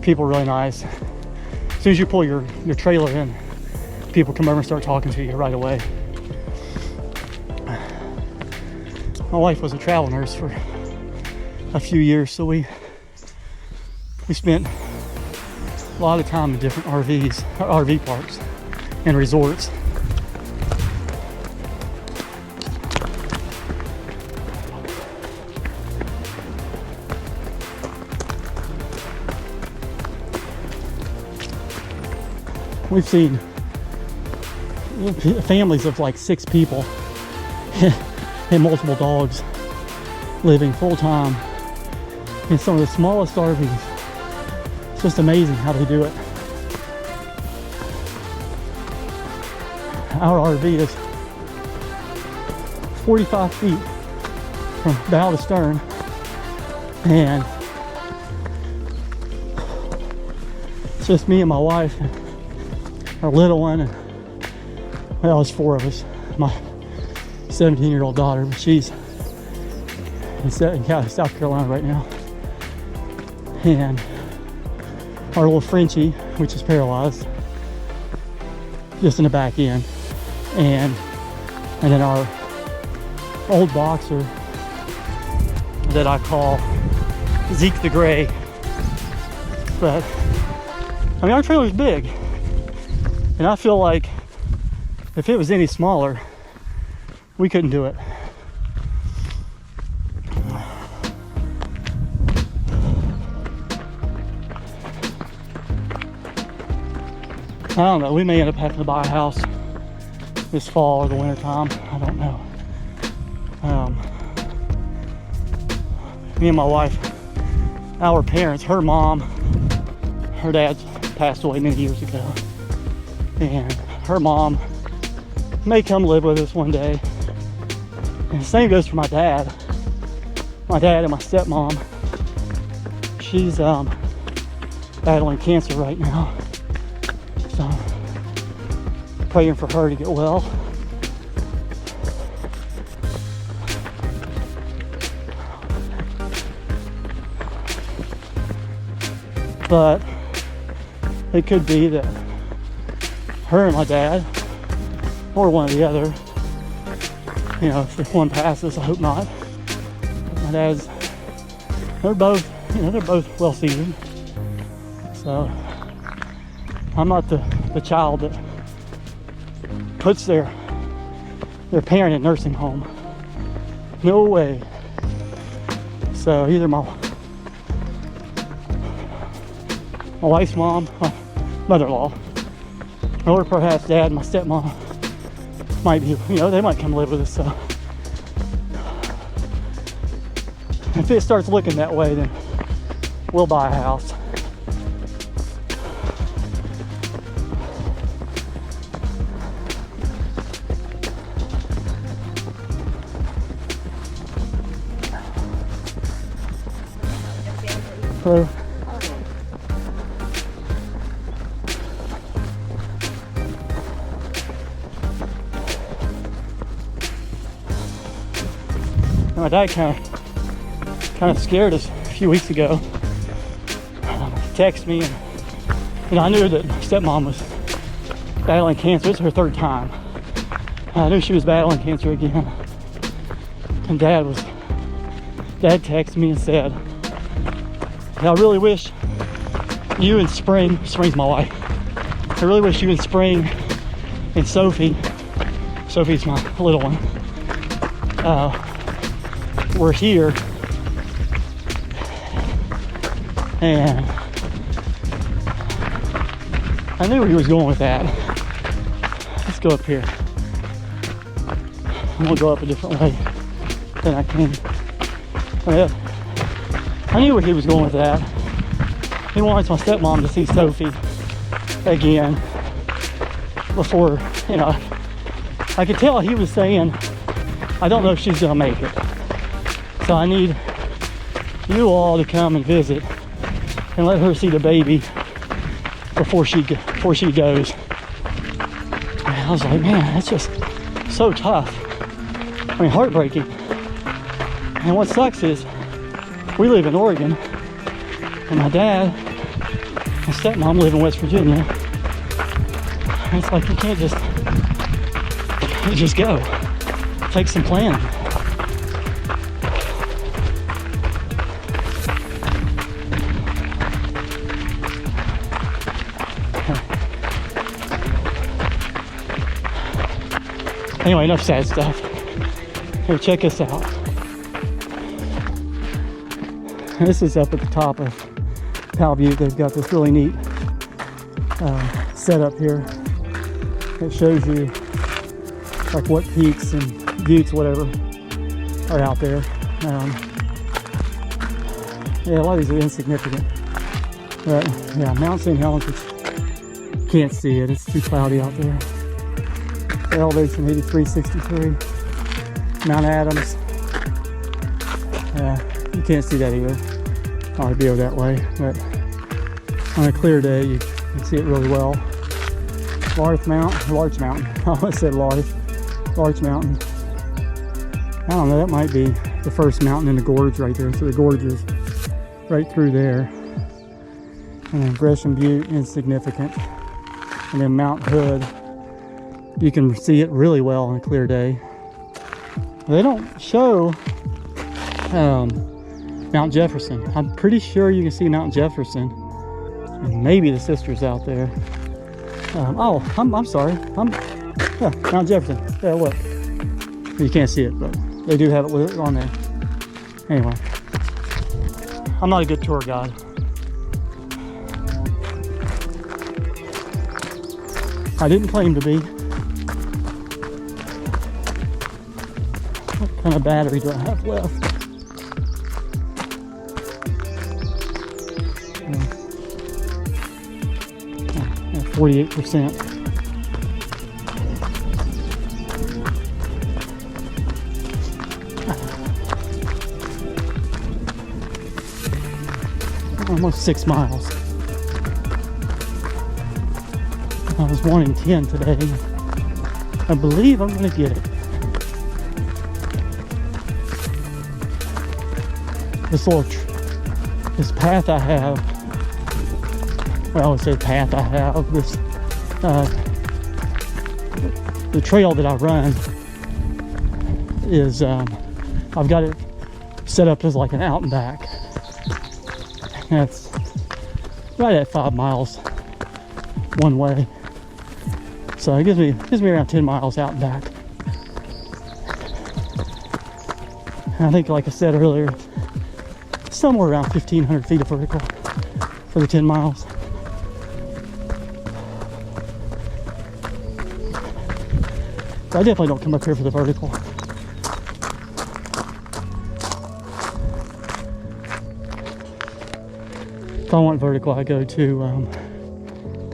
people are really nice. As soon as you pull your trailer in, people come over and start talking to you right away. My wife was a travel nurse for a few years, so we spent a lot of time in different RV parks and resorts. We've seen families of like 6 people and multiple dogs living full time in some of the smallest RVs. It's just amazing how they do it. Our RV is 45 feet from bow to stern, and it's just me and my wife and our little one, and well, it's 4 of us. My 17-year-old daughter, but she's in South Carolina right now, and our little Frenchie, which is paralyzed, just in the back end, and then our old boxer that I call Zeke the Gray. But I mean, our trailer's big, and I feel like if it was any smaller, we couldn't do it. I don't know, we may end up having to buy a house this fall or the winter time. I don't know. Me and my wife, our parents, her mom, her dad passed away many years ago, and her mom may come live with us one day. And the same goes for my dad. My dad and my stepmom. She's battling cancer right now. So praying for her to get well. But it could be that her and my dad, or one or the other, you know, if one passes, I hope not. My dad's, they're both well seasoned. So I'm not the child that puts their parent in nursing home. No way. So either my wife's mom, my mother-in-law, or perhaps dad and my stepmom might be, you know, they might come live with us. So if it starts looking that way, then we'll buy a house. Hello. My dad kind of scared us a few weeks ago. He texted me, and I knew that my stepmom was battling cancer. It's her 3rd time. I knew she was battling cancer again. And Dad texted me and said, I really wish you and Spring's my wife. I really wish you and Spring and Sophie's my little one, were here. And I knew where he was going with that. Let's go up here. I'm gonna go up a different way. than I can. I knew where he was going with that. He wants my stepmom to see Sophie again before, you know, I could tell he was saying, I don't know if she's gonna make it. So I need you all to come and visit and let her see the baby before she goes. And I was like, man, that's just so tough. I mean, heartbreaking. And what sucks is we live in Oregon, and my dad and stepmom live in West Virginia. And it's like you can't just go. It takes some planning. Anyway, enough sad stuff. Here, check this out. This is up at the top of Powell Butte. They've got this really neat setup here. It shows you like what peaks and buttes, whatever, are out there. Yeah, a lot of these are insignificant. But yeah, Mount St Helens, can't see it. It's too cloudy out there. The elevation 8363. Mount Adams. Yeah, you can't see that either. I'll be over that way, but on a clear day you can see it really well. Large Mountain. I almost said Large Mountain. I don't know, that might be the first mountain in the gorge right there. So the gorge is right through there. And then Gresham Butte, insignificant. And then Mount Hood, you can see it really well on a clear day. They don't show Mount Jefferson. I'm pretty sure you can see Mount Jefferson. And maybe the sister's out there. I'm sorry. Mount Jefferson. Yeah, look. You can't see it, but they do have it on there. Anyway, I'm not a good tour guide. I didn't claim to be. What kind of battery do I have left? 48%. Almost 6 miles. I was 1 in 10 today. I believe I'm going to get it. This path I have. Well, I would say path I have. This the trail that I run is I've got it set up as like an out and back. That's right at 5 miles one way. So it gives me around 10 miles out and back. And I think, like I said earlier, somewhere around 1,500 feet of vertical for the 10 miles. So I definitely don't come up here for the vertical. If I want vertical, I go to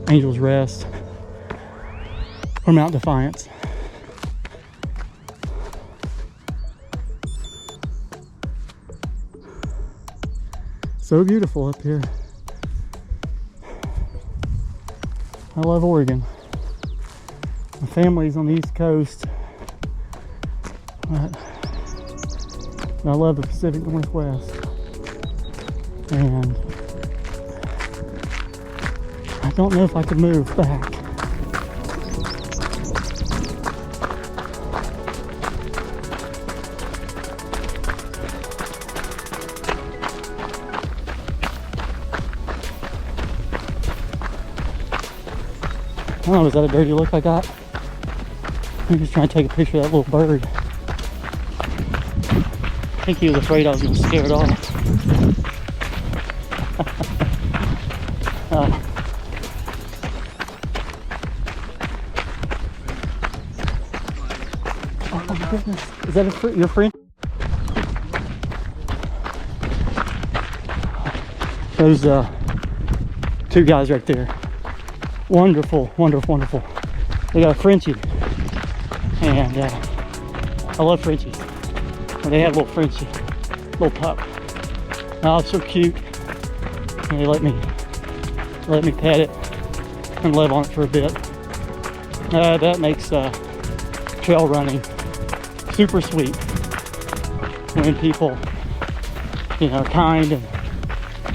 Angel's Rest or Mount Defiance. So beautiful up here. I love Oregon. My family's on the East Coast, but I love the Pacific Northwest. And I don't know if I could move back. I don't know, is that a dirty look I got? I'm just trying to take a picture of that little bird. I think he was afraid I was going to scare it off. Oh my goodness. Is that your friend? Those two guys right there, wonderful, wonderful, wonderful. They got a Frenchie, and I love Frenchies. And they had a little Frenchie, little pup. Oh, it's so cute. And they let me pet it and live on it for a bit. That makes trail running super sweet when people, you know, are kind and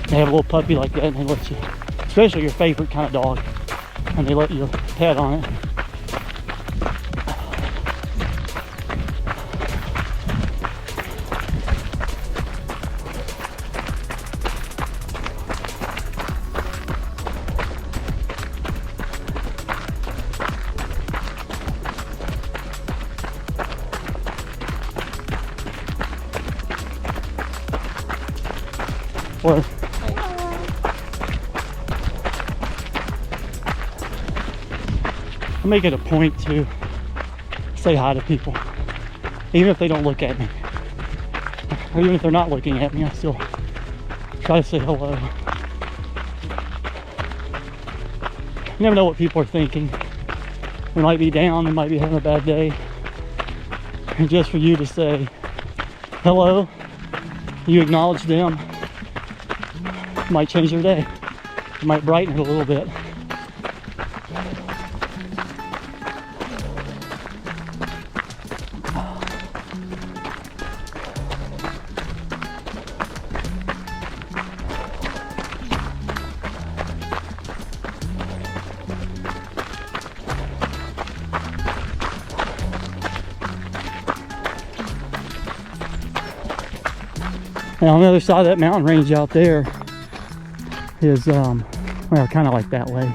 they have a little puppy like that and they let you, especially your favorite kind of dog, and they let you pet on it. Or I make it a point to say hi to people, even if they don't look at me, or even if they're not looking at me. I still try to say hello. You never know what people are thinking. They might be down, they might be having a bad day, and just for you to say hello, you acknowledge them, might change their day. It might brighten it a little bit. And on the other side of that mountain range out there is, well, kind of like that way,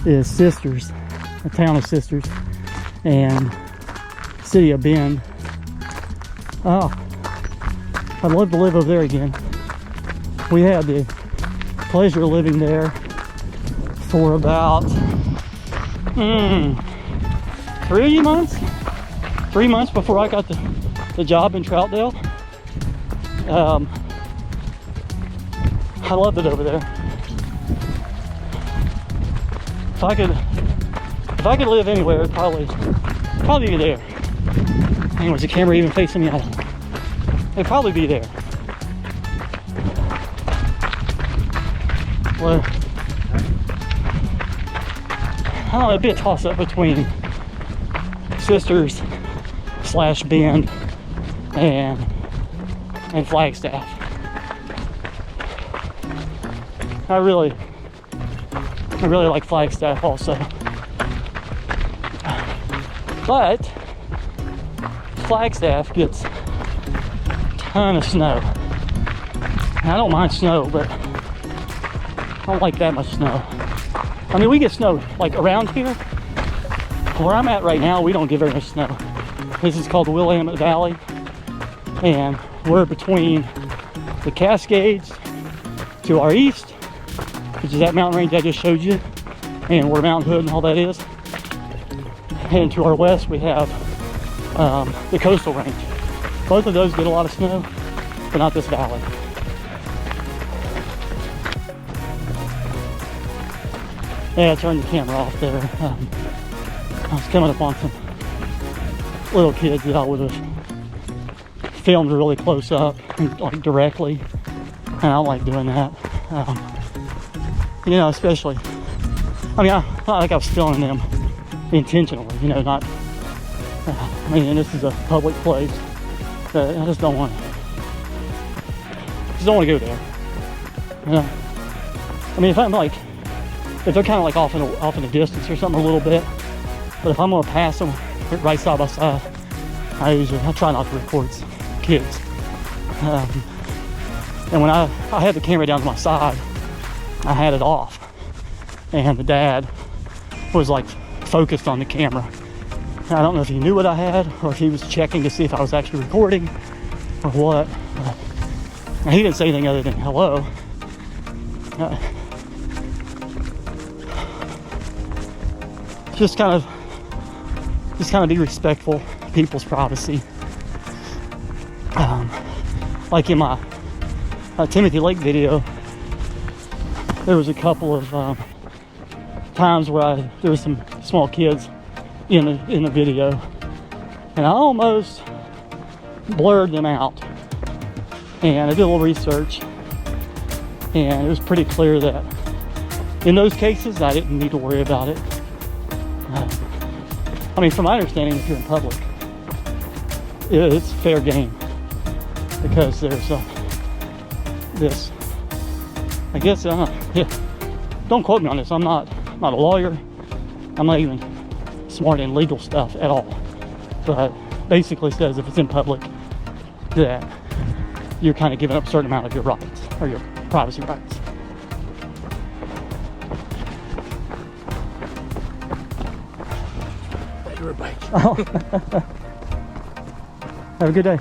is Sisters, a town of Sisters, and city of Bend. Oh, I'd love to live over there again. We had the pleasure of living there for about 3 months? 3 months before I got the job in Troutdale. I loved it over there. If I could live anywhere, it'd probably be there. And was the camera even facing me? I don't know. It'd probably be there. Well, I don't know, it'd be a toss-up between Sisters / Bend and Flagstaff. I really like Flagstaff also. But Flagstaff gets a ton of snow. And I don't mind snow, but I don't like that much snow. I mean, we get snow like around here. Where I'm at right now, we don't get very much snow. This is called the Willamette Valley, and we're between the Cascades to our east, which is that mountain range I just showed you, and where Mount Hood and all that is. And to our west, we have the coastal range. Both of those get a lot of snow, but not this valley. Yeah, I turned the camera off there. I was coming up on some little kids that I would have filmed really close up and like directly, and I don't like doing that. You know, especially, I mean, not like I was filming them intentionally, you know, not, I mean, this is a public place, I just don't want to go there, you know. I mean, if they're kind of like off in the distance or something a little bit, but if I'm gonna pass them right side by side, I try not to record kids. And when I had the camera down to my side, I had it off, and the dad was like focused on the camera. I don't know if he knew what I had or if he was checking to see if I was actually recording or what. He didn't say anything other than hello. Just kind of be respectful of people's privacy. Like in my Timothy Lake video, there was a couple of times where there was some small kids in the video, and I almost blurred them out. And I did a little research, and it was pretty clear that in those cases I didn't need to worry about it. I mean, from my understanding, if you're in public, it's fair game, because there's this, I guess, yeah, don't quote me on this, I'm not a lawyer, I'm not even smart in legal stuff at all, but basically says if it's in public that you're kind of giving up a certain amount of your rights, or your privacy rights. You're a bike. Oh. Have a good day.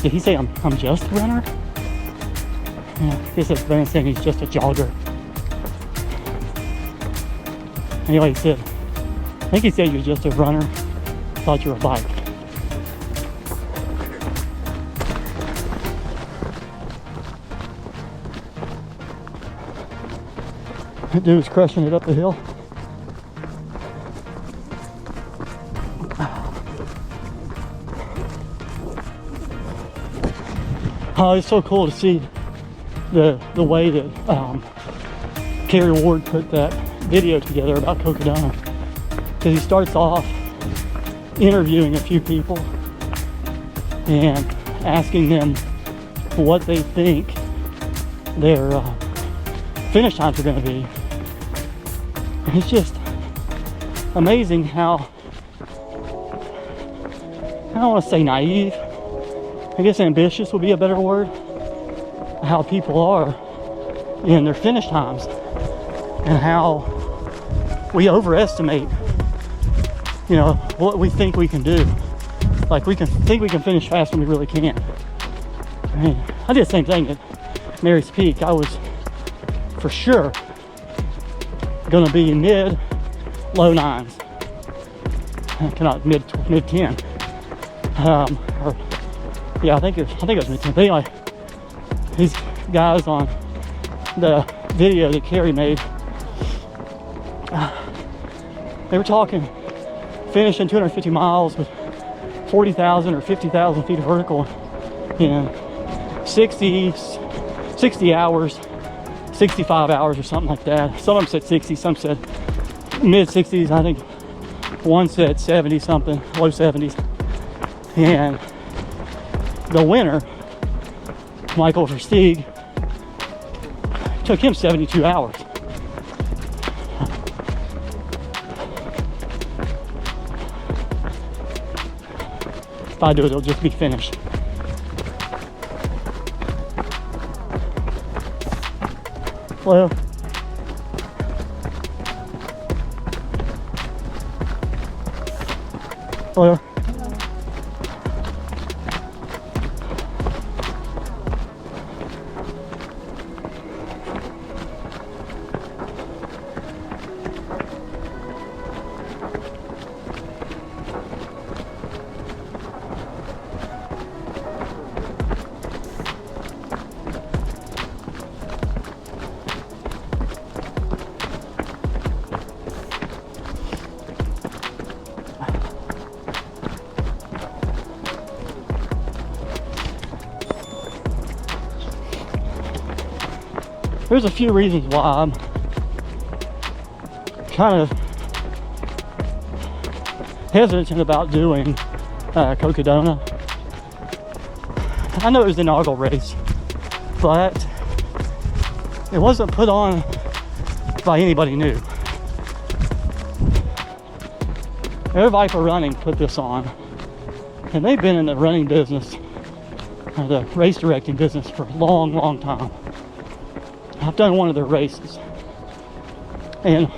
Did he say I'm just a runner? Yeah, I guess that's better than saying he's just a jogger. Anyway, he said, I think he said you're just a runner. Thought you were a bike. That dude was crushing it up the hill. Oh, it's so cool to see the way that Kerry Ward put that video together about Cocodona, because he starts off interviewing a few people and asking them what they think their finish times are going to be. And it's just amazing how, I don't want to say naive, I guess ambitious would be a better word, how people are in their finish times, and how we overestimate, you know, what we think we can do. Like, we can think we can finish faster than we really can. I mean, I did the same thing at Mary's Peak. I was for sure gonna be mid low 9s, not mid 10. Or yeah, I think it was mid 10. But anyway, these guys on the video that Kerry made, they were talking finishing 250 miles with 40,000 or 50,000 feet of vertical in 60 hours, 65 hours or something like that. Some of them said 60, some said mid 60s. I think one said 70 something, low 70s. And the winner, Michael Versteeg, took him 72 hours. If I do it, it'll just be finished. Hello. Hello. There's a few reasons why I'm kind of hesitant about doing Cocodona. I know it was the inaugural race, but it wasn't put on by anybody new. Air Viper Running put this on, and they've been in the running business, or the race directing business, for a long, long time. I've done one of their races, and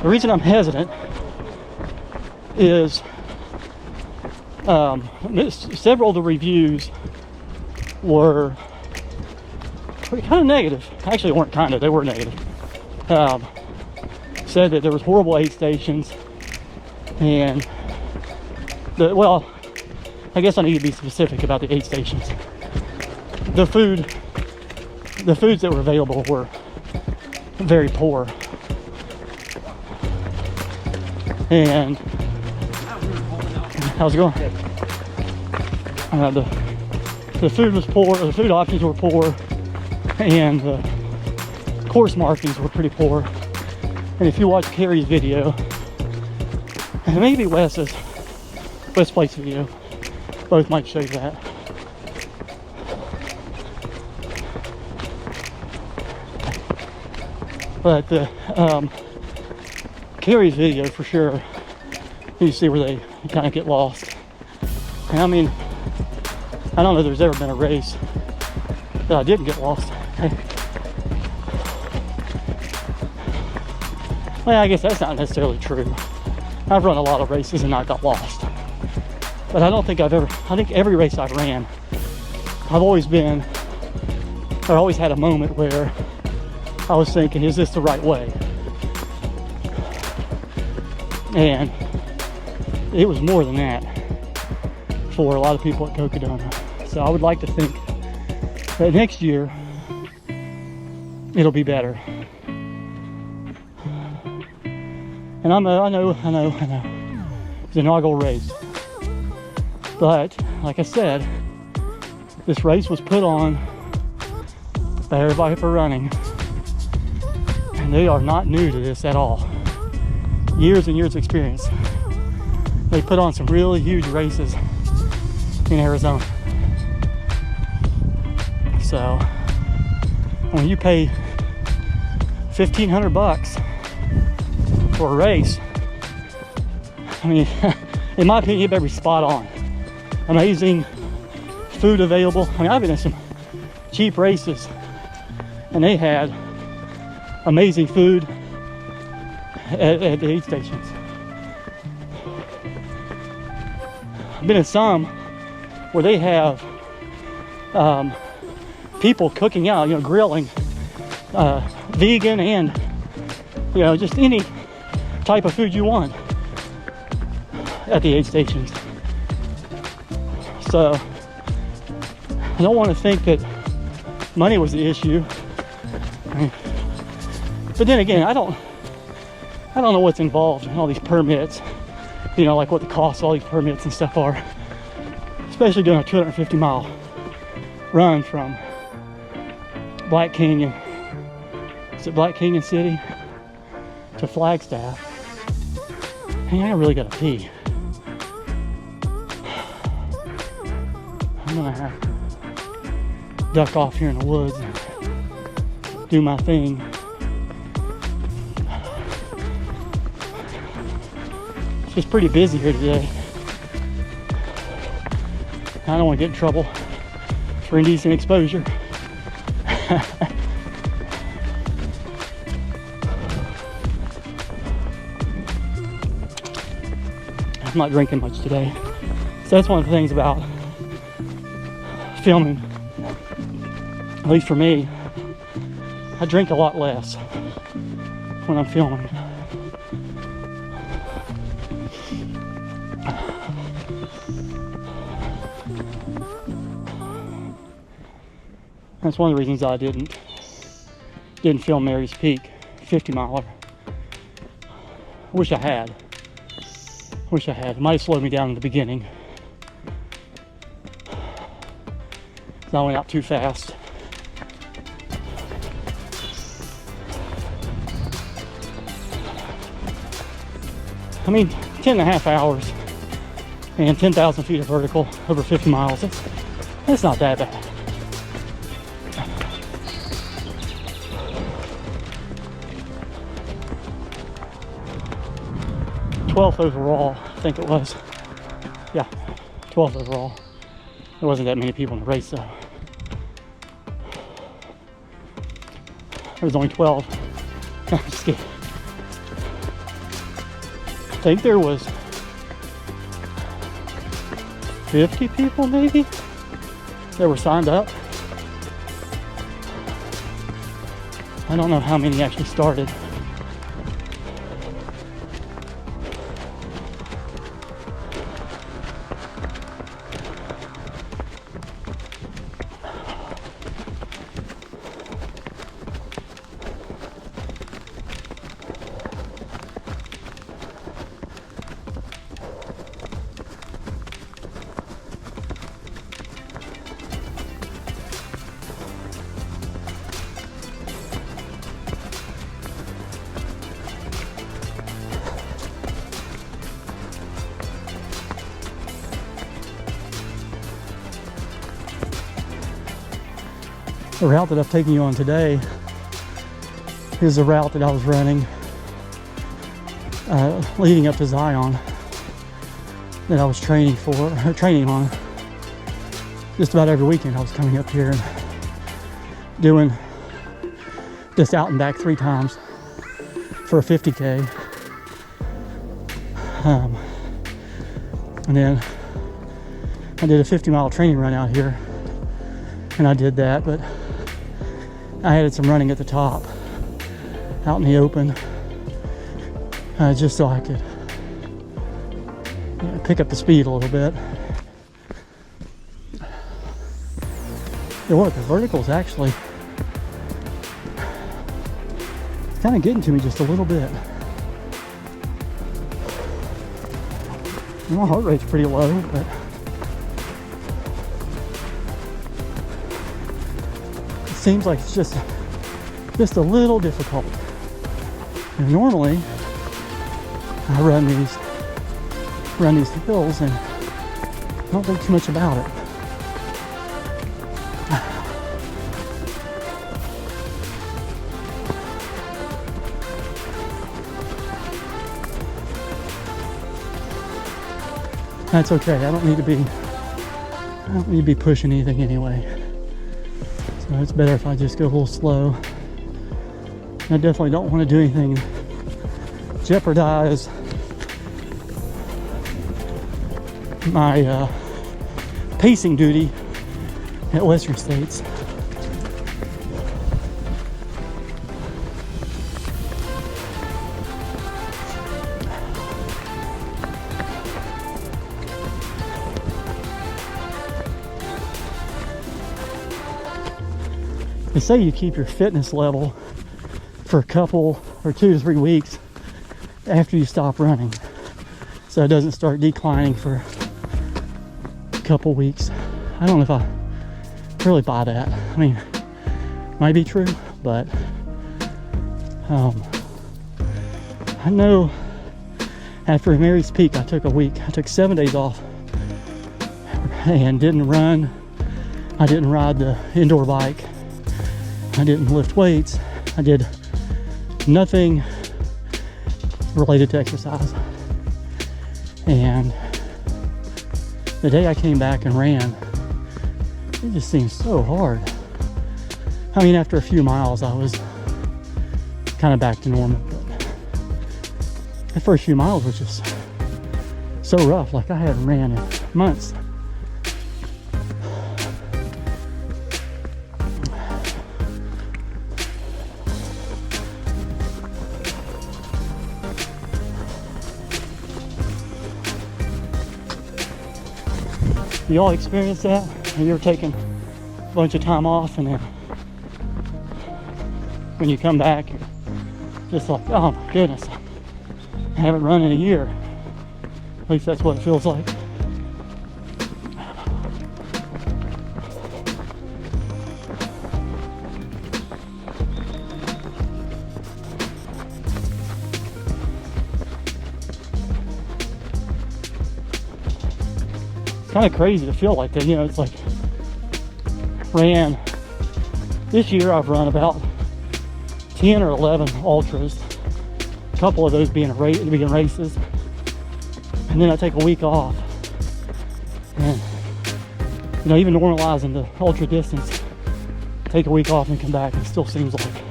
the reason I'm hesitant is several of the reviews were kind of negative. Actually, they weren't kind of, they were negative. Said that there was horrible aid stations, and Well, I guess I need to be specific about the aid stations. The foods that were available were very poor. And how's it going? The food was poor, the food options were poor, and the course markings were pretty poor. And if you watch Carrie's video, and maybe Wes Plate's video, both might show you that. But Carrie's video for sure, you see where they kind of get lost. And I mean, I don't know if there's ever been a race that I didn't get lost. Well, I guess that's not necessarily true. I've run a lot of races and not got lost. But I don't think I think every race I've ran, I've always been, or always had a moment where I was thinking, is this the right way? And it was more than that for a lot of people at Cocodona. So I would like to think that next year it'll be better. And I know, it's an inaugural race. But, like I said, this race was put on by everybody for running. And they are not new to this at all. Years and years of experience. They put on some really huge races in Arizona. So, when you pay $1,500 for a race, I mean, in my opinion, it better be spot on. Amazing food available. I mean, I've been in some cheap races and they had amazing food at the aid stations. I've been in some where they have people cooking out, grilling, vegan and, just any type of food you want at the aid stations. So I don't want to think that money was the issue. But then again, I don't know what's involved in all these permits, like what the cost of all these permits and stuff are, especially doing a 250-mile run from Black Canyon, is it Black Canyon City, to Flagstaff. Hey, I really gotta pee. I'm gonna have to duck off here in the woods and do my thing. It's just pretty busy here today. I don't want to get in trouble for indecent exposure. I'm not drinking much today. So that's one of the things about filming, at least for me. I drink a lot less when I'm filming. That's one of the reasons I didn't film Mary's Peak 50-miler. I wish I had. It might have slowed me down in the beginning. I went out too fast. I mean, 10.5 hours and 10,000 feet of vertical over 50 miles. That's not that bad. 12th overall, I think it was. Yeah, 12th overall. There wasn't that many people in the race though. There was only 12. I'm just kidding. I think there was 50 people maybe that were signed up. I don't know how many actually started. The route that I've taken you on today is the route that I was running leading up to Zion, that I was training on. Just about every weekend I was coming up here and doing just out and back 3 times for a 50K. And then I did a 50-mile training run out here, and I did that, but I added some running at the top out in the open, just so I could pick up the speed a little bit. You know what, the vertical's actually kind of getting to me just a little bit. My heart rate's pretty low, but it seems like it's just a little difficult. And normally I run these hills and I don't think too much about it. That's okay. I don't need to be pushing anything anyway. So it's better if I just go a little slow. I definitely don't want to do anything jeopardize my pacing duty at Western States. They say you keep your fitness level for a couple or 2 to 3 weeks after you stop running, so it doesn't start declining for a couple weeks. I don't know if I really buy that. I mean, it might be true, but I know after Mary's Peak I took 7 days off and didn't run. I didn't ride the indoor bike. I didn't lift weights. I did nothing related to exercise. And the day I came back and ran, it just seemed so hard. I mean, after a few miles, I was kind of back to normal. But the first few miles was just so rough, like I hadn't ran in months. You all experience that? Have you ever taken a bunch of time off and then when you come back, you're just like, oh my goodness, I haven't run in a year. At least that's what it feels like. Kind of crazy to feel like that, you know. It's like this year I've run about 10 or 11 ultras, a couple of those being races, and then I take a week off, and you know, even normalizing the ultra distance, take a week off and come back, it still seems like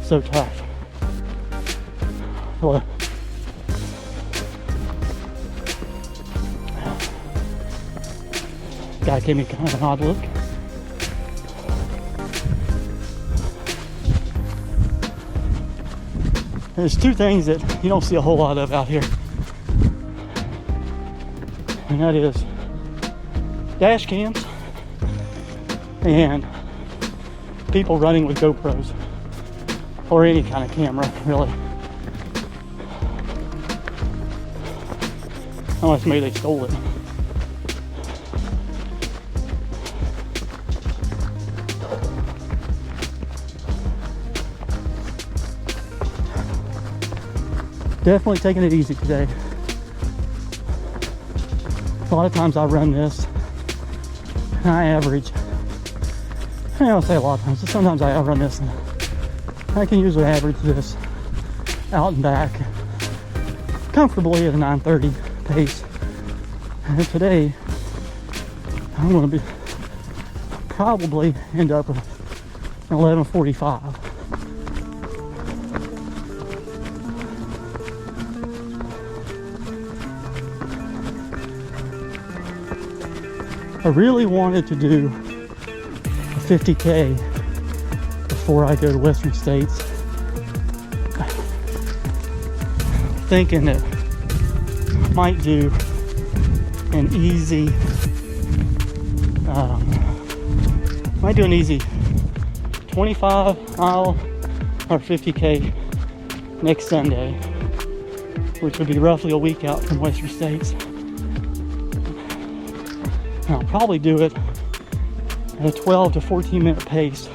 so tough. Well, guy gave me kind of an odd look. There's 2 things that you don't see a whole lot of out here, and that is dash cams and people running with GoPros or any kind of camera, really. Unless maybe they stole it. Definitely taking it easy today. A lot of times I run this and I average I don't say a lot of times, but sometimes I outrun this, and I can usually average this out and back comfortably at a 9:30 pace. And today, I'm going to be probably end up with 11:45. I really wanted to do a 50K before I go to Western States. Thinking that I might do an easy, might do an easy 25 mile or 50K next Sunday, which would be roughly a week out from Western States. And I'll probably do it at a 12 to 14 minute pace,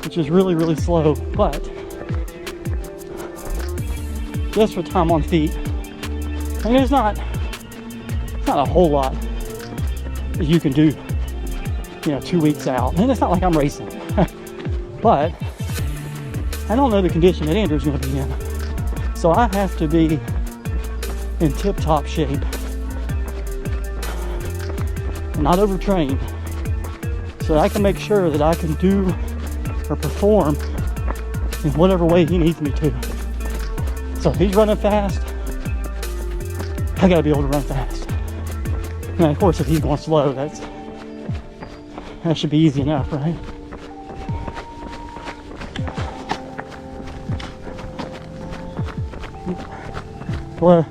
which is really, really slow, but just for time on feet. And there's not a whole lot that you can do, 2 weeks out. And it's not like I'm racing, but I don't know the condition that Andrew's going to be in. So I have to be in tip-top shape, not overtrained, so I can make sure that I can do or perform in whatever way he needs me to. So if he's running fast, I gotta be able to run fast. And of course, if he's going slow, that should be easy enough, right? Well,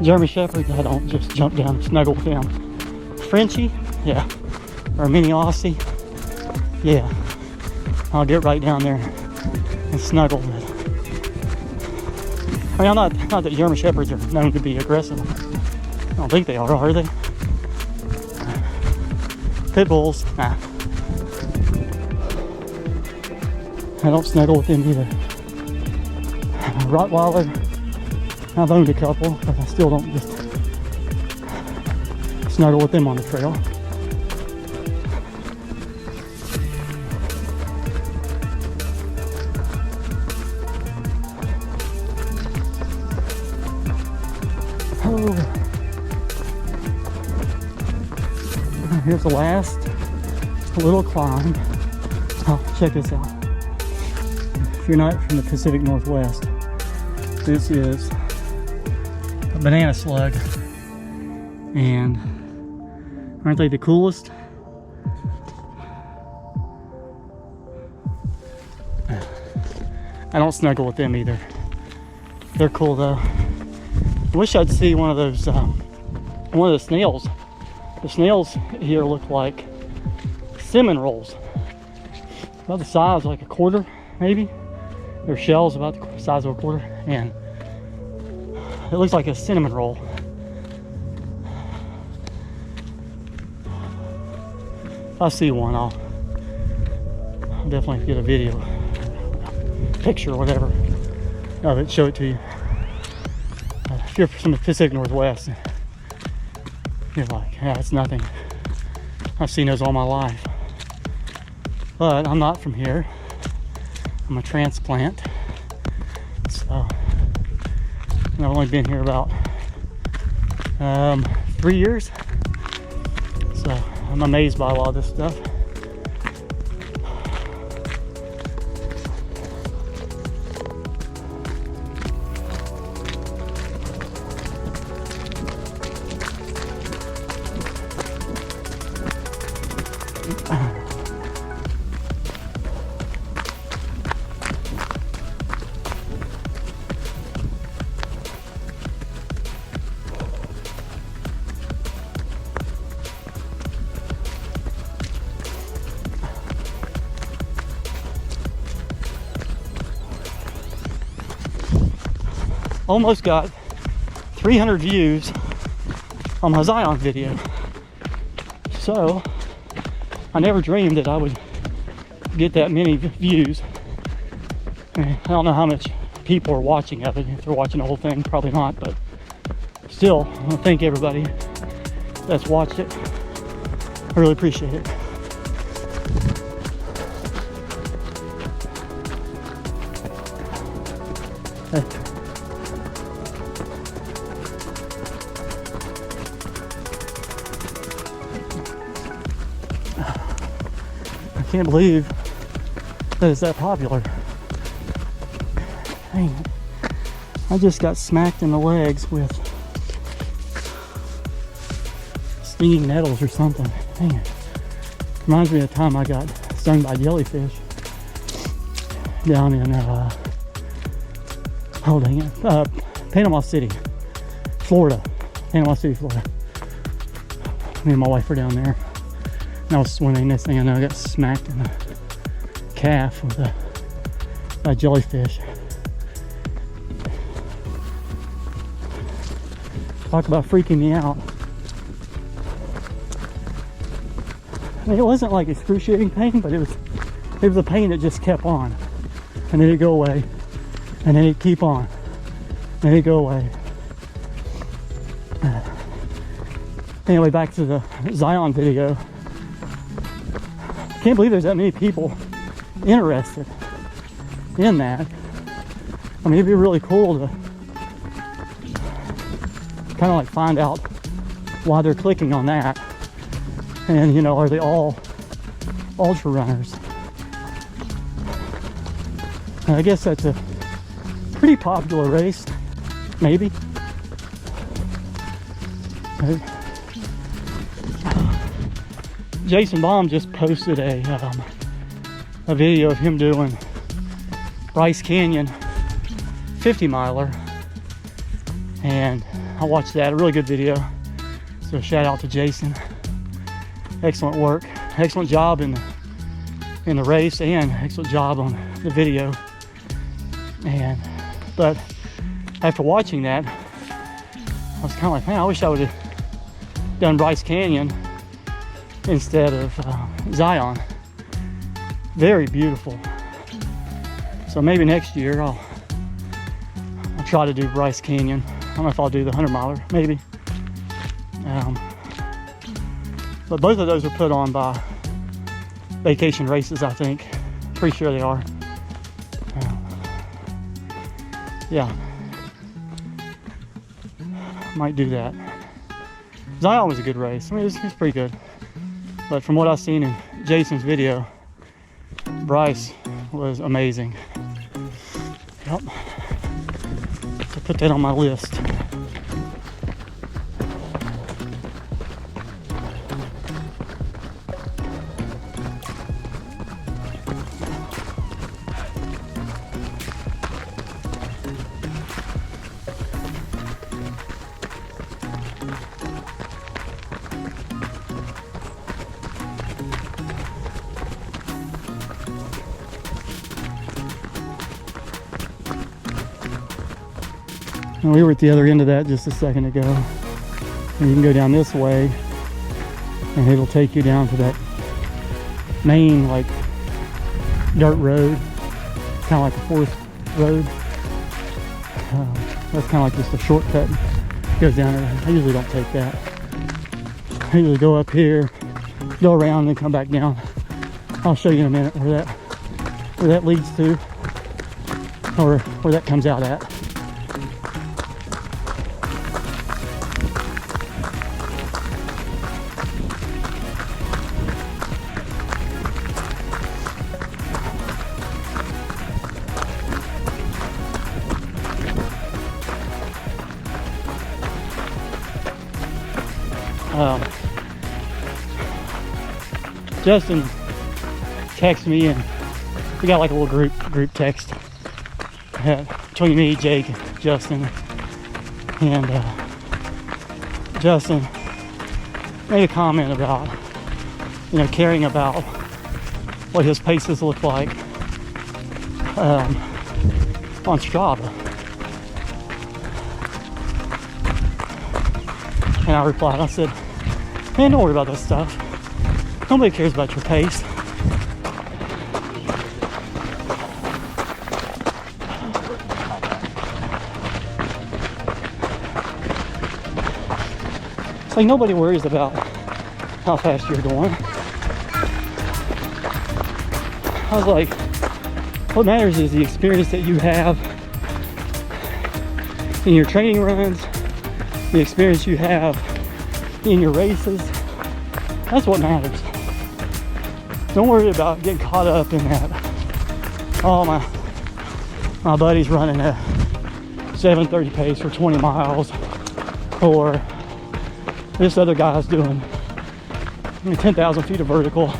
German Shepherds, I don't just jump down and snuggle with them. Frenchie, yeah, or mini Aussie, yeah, I'll get right down there and snuggle with. I mean, not that German Shepherds are known to be aggressive. I don't think they are they? Pit bulls, nah. I don't snuggle with them either. Rottweiler, I've owned a couple, but I still don't just snuggle with them on the trail. Oh. Here's the last little climb. Oh, check this out. If you're not from the Pacific Northwest, this is a banana slug, and aren't they the coolest? I don't snuggle with them either. They're cool though. I wish I'd see one of the snails. The snails here look like cinnamon rolls, about the size like a quarter, maybe. Their shell's about the size of a quarter, and it looks like a cinnamon roll. If I see one, I'll definitely get a video, picture, or whatever of it, show it to you. If you're from the Pacific Northwest, you're like, yeah, it's nothing. I've seen those all my life. But I'm not from here. I'm a transplant. So I've only been here about 3 years. So I'm amazed by a lot of this stuff. Almost got 300 views on my Zion video. So I never dreamed that I would get that many views I don't know how much people are watching of it. If they're watching the whole thing, probably not, but still, I want to thank everybody that's watched it. I really appreciate it. Hey. I can't believe that it's that popular. Dang. I just got smacked in the legs with stinging nettles or something. Dang it. Reminds me of the time I got stung by jellyfish down in oh dang it, Panama City, Florida. Panama City, Florida. Me and my wife were down there. And I was swimming. Next thing I know, I got smacked in the calf with a jellyfish. Talk about freaking me out. I mean, it wasn't like excruciating pain, but it was a pain that just kept on. And then it'd go away. And then it'd keep on. And then it'd go away. Anyway, back to the Zion video. I can't believe there's that many people interested in that. I mean, it'd be really cool to kind of like find out why they're clicking on that. And, you know, are they all ultra runners? And I guess that's a pretty popular race, maybe. Jason Baum just posted a video of him doing Bryce Canyon 50 miler, and I watched that. A really good video. So shout out to Jason. Excellent work, excellent job in the race, and excellent job on the video. But after watching that, I was kind of like, man, I wish I would have done Bryce Canyon instead of Zion. Very beautiful. So maybe next year I'll try to do Bryce Canyon. I don't know if I'll do the 100 miler, maybe. But both of those are put on by Vacation Races, I think. Pretty sure they are. Yeah. Might do that. Zion was a good race. I mean, it was pretty good. But from what I've seen in Jason's video, Bryce was amazing. Yep. So put that on my list. And we were at the other end of that just a second ago. And you can go down this way and it'll take you down to that main like dirt road, kind of like a forest road. That's kind of like just a shortcut. Goes down there. I usually don't take that. I usually go up here, go around, and then come back down. I'll show you in a minute where that leads to, or where that comes out at. Justin texted me, and we got like a little group text between me, Jake, Justin, and Justin made a comment about, you know, caring about what his paces look like on Strava. And I replied, I said, man, don't worry about that stuff. Nobody cares about your pace. It's like nobody worries about how fast you're going. I was like, what matters is the experience that you have in your training runs, the experience you have in your races. That's what matters. Don't worry about getting caught up in that. Oh, my buddy's running a 7:30 pace for 20 miles, or this other guy's doing 10,000 feet of vertical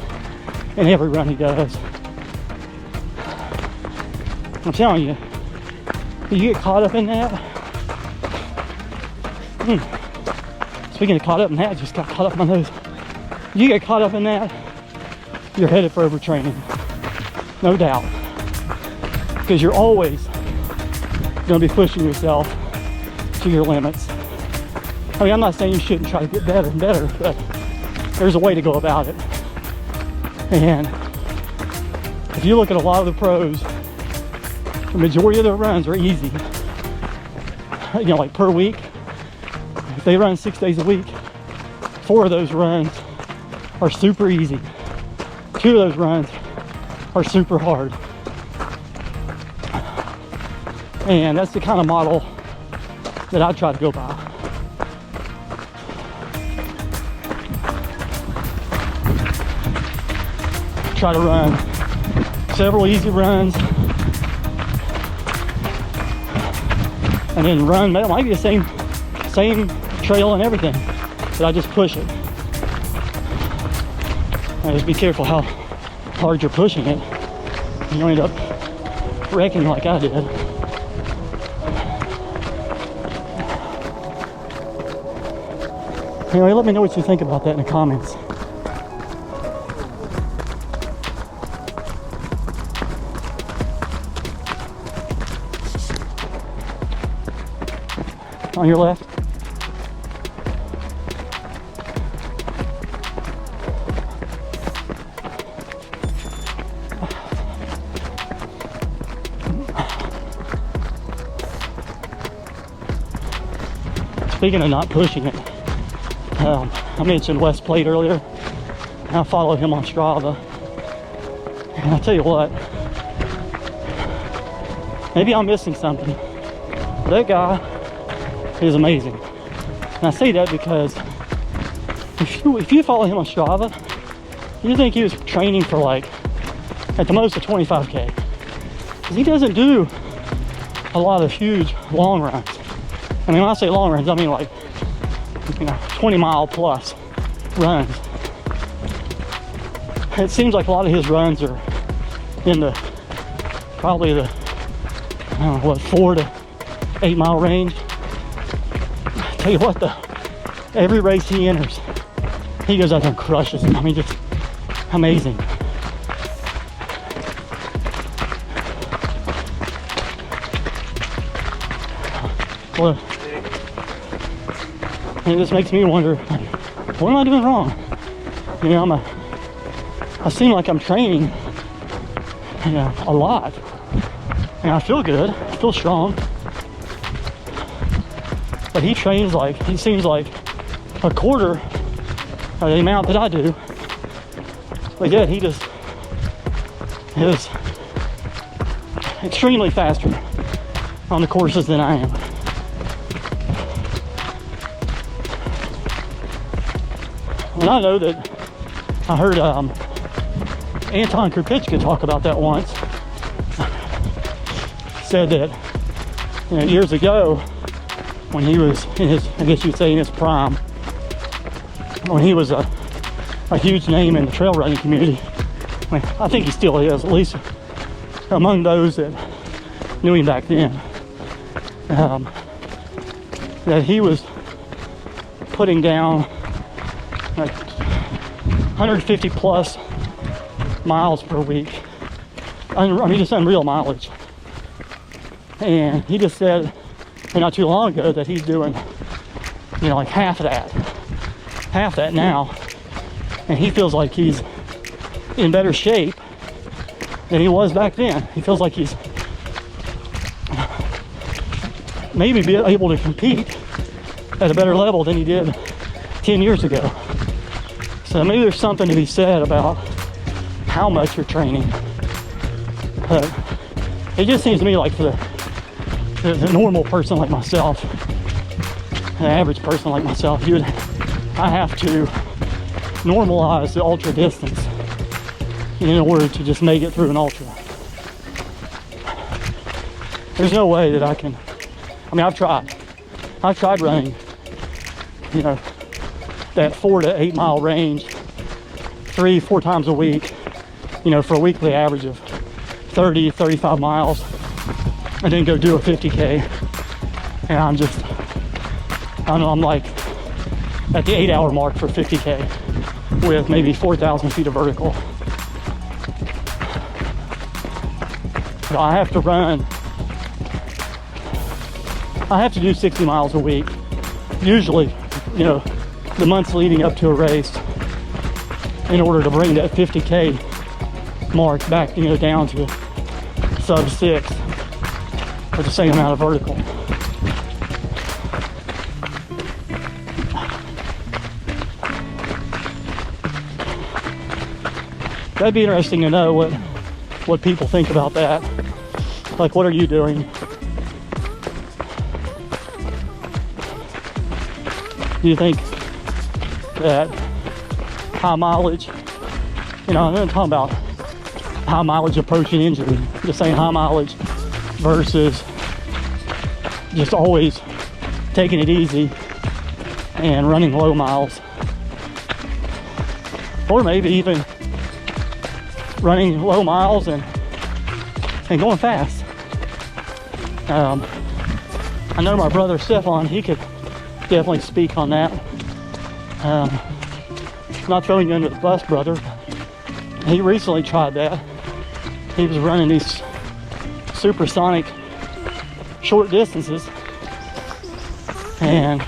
in every run he does. I'm telling you, if you get caught up in that, speaking of caught up in that, just got caught up in my nose. You get caught up in that, you're headed for overtraining, no doubt, because you're always going to be pushing yourself to your limits. I mean, I'm not saying you shouldn't try to get better and better, but there's a way to go about it. And if you look at a lot of the pros, the majority of their runs are easy. You know, like per week, if they run 6 days a week, 4 of those runs are super easy. 2 of those runs are super hard. And that's the kind of model that I try to go by. Try to run several easy runs, and then run, it might be the same trail and everything, but I just push it. And just be careful how hard you're pushing it. You end up wrecking like I did. Anyway, let me know what you think about that in the comments. On your left. Speaking of not pushing it, I mentioned West Plate earlier, and I follow him on Strava, and I tell you what, maybe I'm missing something. That guy is amazing. And I say that because if you follow him on Strava, you think he was training for like at the most a 25K, because he doesn't do a lot of huge long runs. I mean, when I say long runs, I mean like 20-mile plus runs. It seems like a lot of his runs are in the probably the, I don't know what, 4 to 8 mile range. Tell you what though, every race he enters, he goes out there and crushes it. I mean, just amazing. Well, and this makes me wonder, what am I doing wrong? You know, I seem like I'm training, you know, a lot, and I feel good, I feel strong. But he trains like, he seems like a quarter of the amount that I do. But yet he just is extremely faster on the courses than I am. And I know that I heard Anton Kurpichka talk about that once. Said that, you know, years ago, when he was in his, I guess you'd say in his prime, when he was a huge name in the trail running community. I mean, I think he still is, at least among those that knew him back then. That he was putting down like 150 plus miles per week. I mean, just unreal mileage. And he just said, not too long ago, that he's doing, you know, like half that now, and he feels like he's in better shape than he was back then. He feels like he's maybe be able to compete at a better level than he did 10 years ago. So maybe there's something to be said about how much you're training. But it just seems to me like for the normal person like myself, an average person like myself, I have to normalize the ultra distance in order to just make it through an ultra. There's no way that I can, I mean, I've tried running, you know, that 4 to 8 mile range 3-4 times a week, you know, for a weekly average of 30-35 miles, and then go do a 50K. And I don't know, I'm like at the 8-hour mark for 50K with maybe 4,000 feet of vertical. So I have to do 60 miles a week, usually, you know, the months leading up to a race, in order to bring that 50K mark back, you know, down to sub 6 for the same amount of vertical. That'd be interesting to know what people think about that. Like, what are you doing? Do you think that high mileage, you know, I'm not talking about high mileage approaching injury, just saying high mileage versus just always taking it easy and running low miles, or maybe even running low miles and going fast. I know my brother Stefan, he could definitely speak on that. Not throwing you under the bus, brother. He recently tried that. He was running these supersonic short distances, and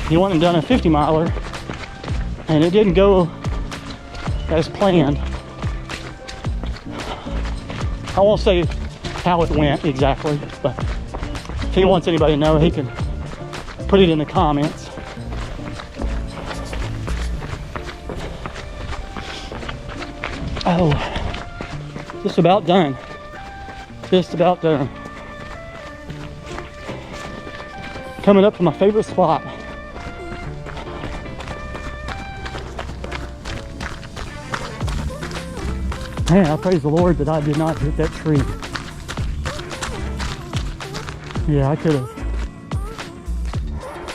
he went and done a 50 miler, and it didn't go as planned. I won't say how it went exactly, but if he wants anybody to know, he can put it in the comments. Oh, just about done. Just about done. Coming up to my favorite spot. Man, I praise the Lord that I did not hit that tree. Yeah, I could have,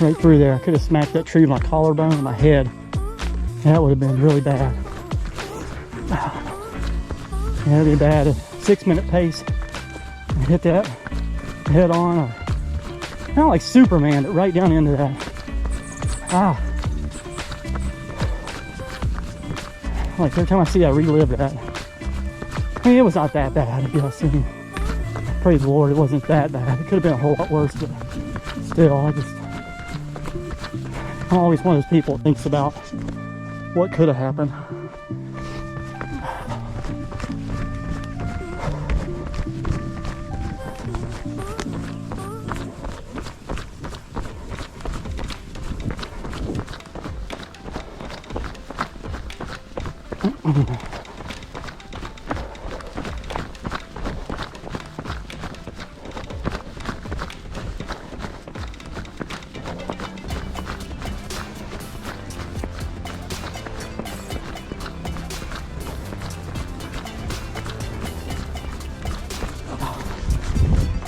right through there, I could have smacked that tree with my collarbone and my head. That would have been really bad. Yeah, that'd be bad. A 6-minute pace and hit that head on, or kind of like Superman, but right down into that. Ah. Like every time I see it, I relive that. I mean, it was not that bad, if you'll see. Praise the Lord, it wasn't that bad. It could have been a whole lot worse, but still, I'm always one of those people that thinks about what could have happened.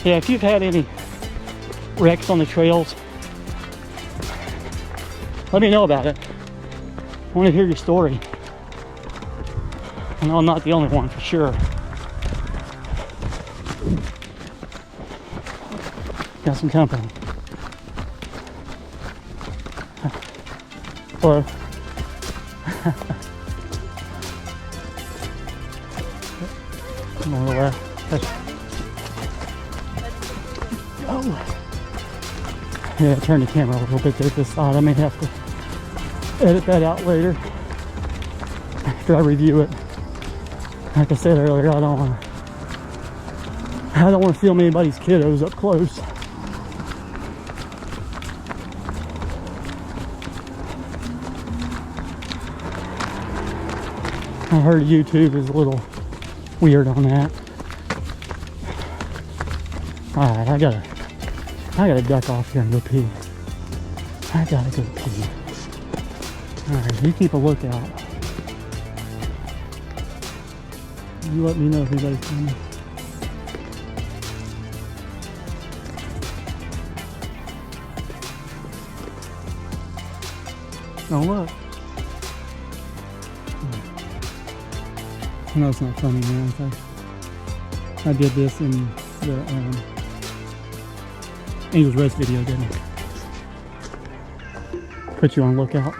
Yeah, if you've had any wrecks on the trails, let me know about it. I want to hear your story. I know I'm not the only one, for sure. Got some company. Hello. I'm on the left. Oh. Yeah, I turned the camera a little bit there this side. I may have to edit that out later after I review it. Like I said earlier, I don't want to film anybody's kiddos up close. I heard YouTube is a little weird on that. Alright, I gotta duck off here and go pee. I gotta go pee. Alright, you keep a lookout. You let me know if anybody's coming. Oh look. I know it's not funny, man. I did this in the Angel's Rest video, didn't I? Put you on lookout.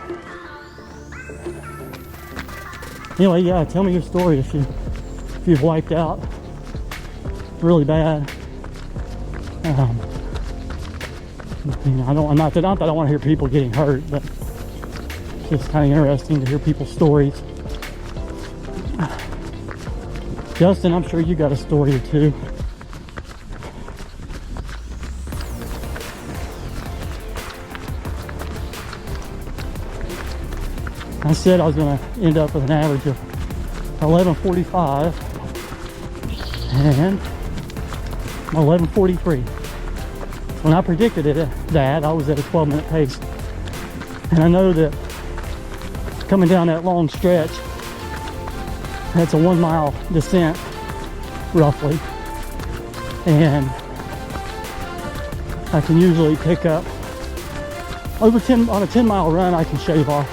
Anyway, yeah, tell me your story if you've wiped out really bad. You know, not that I don't want to hear people getting hurt, but it's just kind of interesting to hear people's stories. Justin, I'm sure you got a story or two. I said I was going to end up with an average of 11:45 and 11:43. When I predicted that, I was at a 12-minute pace. And I know that coming down that long stretch, that's a 1 mile descent, roughly. And I can usually pick up, on a 10-mile run, I can shave off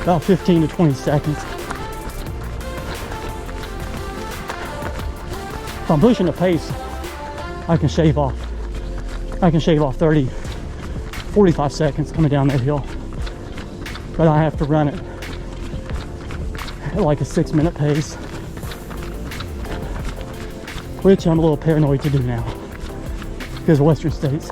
about 15 to 20 seconds. If I'm pushing the pace, I can shave off 30, 45 seconds coming down that hill. But I have to run it at like a 6-minute pace, which I'm a little paranoid to do now because of Western States.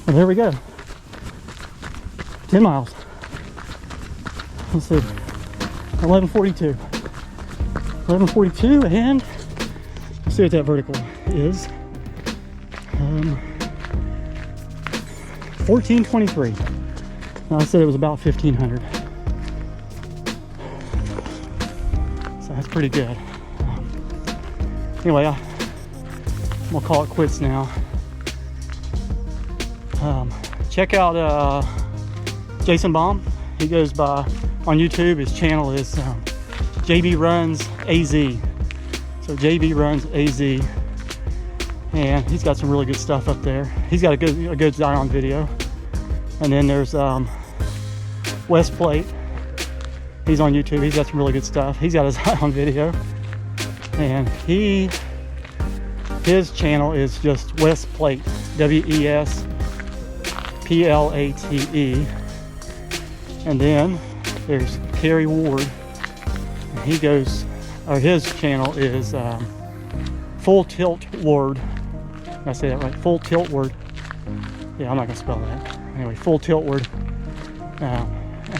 Well, there we go. 10 miles. Let's see. 11:42. 11:42, and let's see what that vertical is. 14:23. I said it was about 1,500. So that's pretty good. Anyway, I'm gonna call it quits now. Check out Jason Baum. He goes by on YouTube. His channel is JB Runs AZ. So JB Runs AZ, and he's got some really good stuff up there. He's got a good Zion video. And then there's West Plate. He's on YouTube. He's got some really good stuff. He's got a Zion video, and his channel is just West Plate, WESPLATE. And then there's Kerry Ward. And he goes, or his channel is Full Tilt Ward. Did I say that right? Full Tilt Ward. Yeah, I'm not gonna spell that. Anyway, Full Tilt Ward. And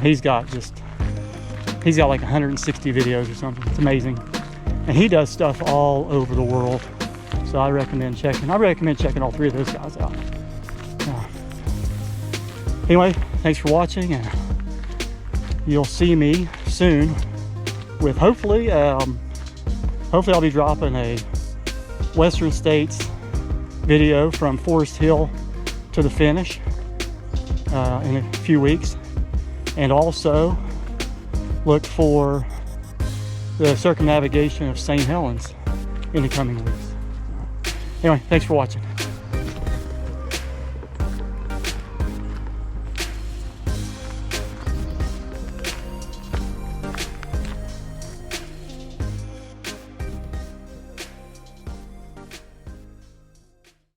he's got like 160 videos or something. It's amazing. And he does stuff all over the world. So I recommend checking all three of those guys out. Anyway, thanks for watching, and you'll see me soon with hopefully I'll be dropping a Western States video from Forest Hill to the finish in a few weeks, and also look for the circumnavigation of St. Helens in the coming weeks. Anyway, thanks for watching.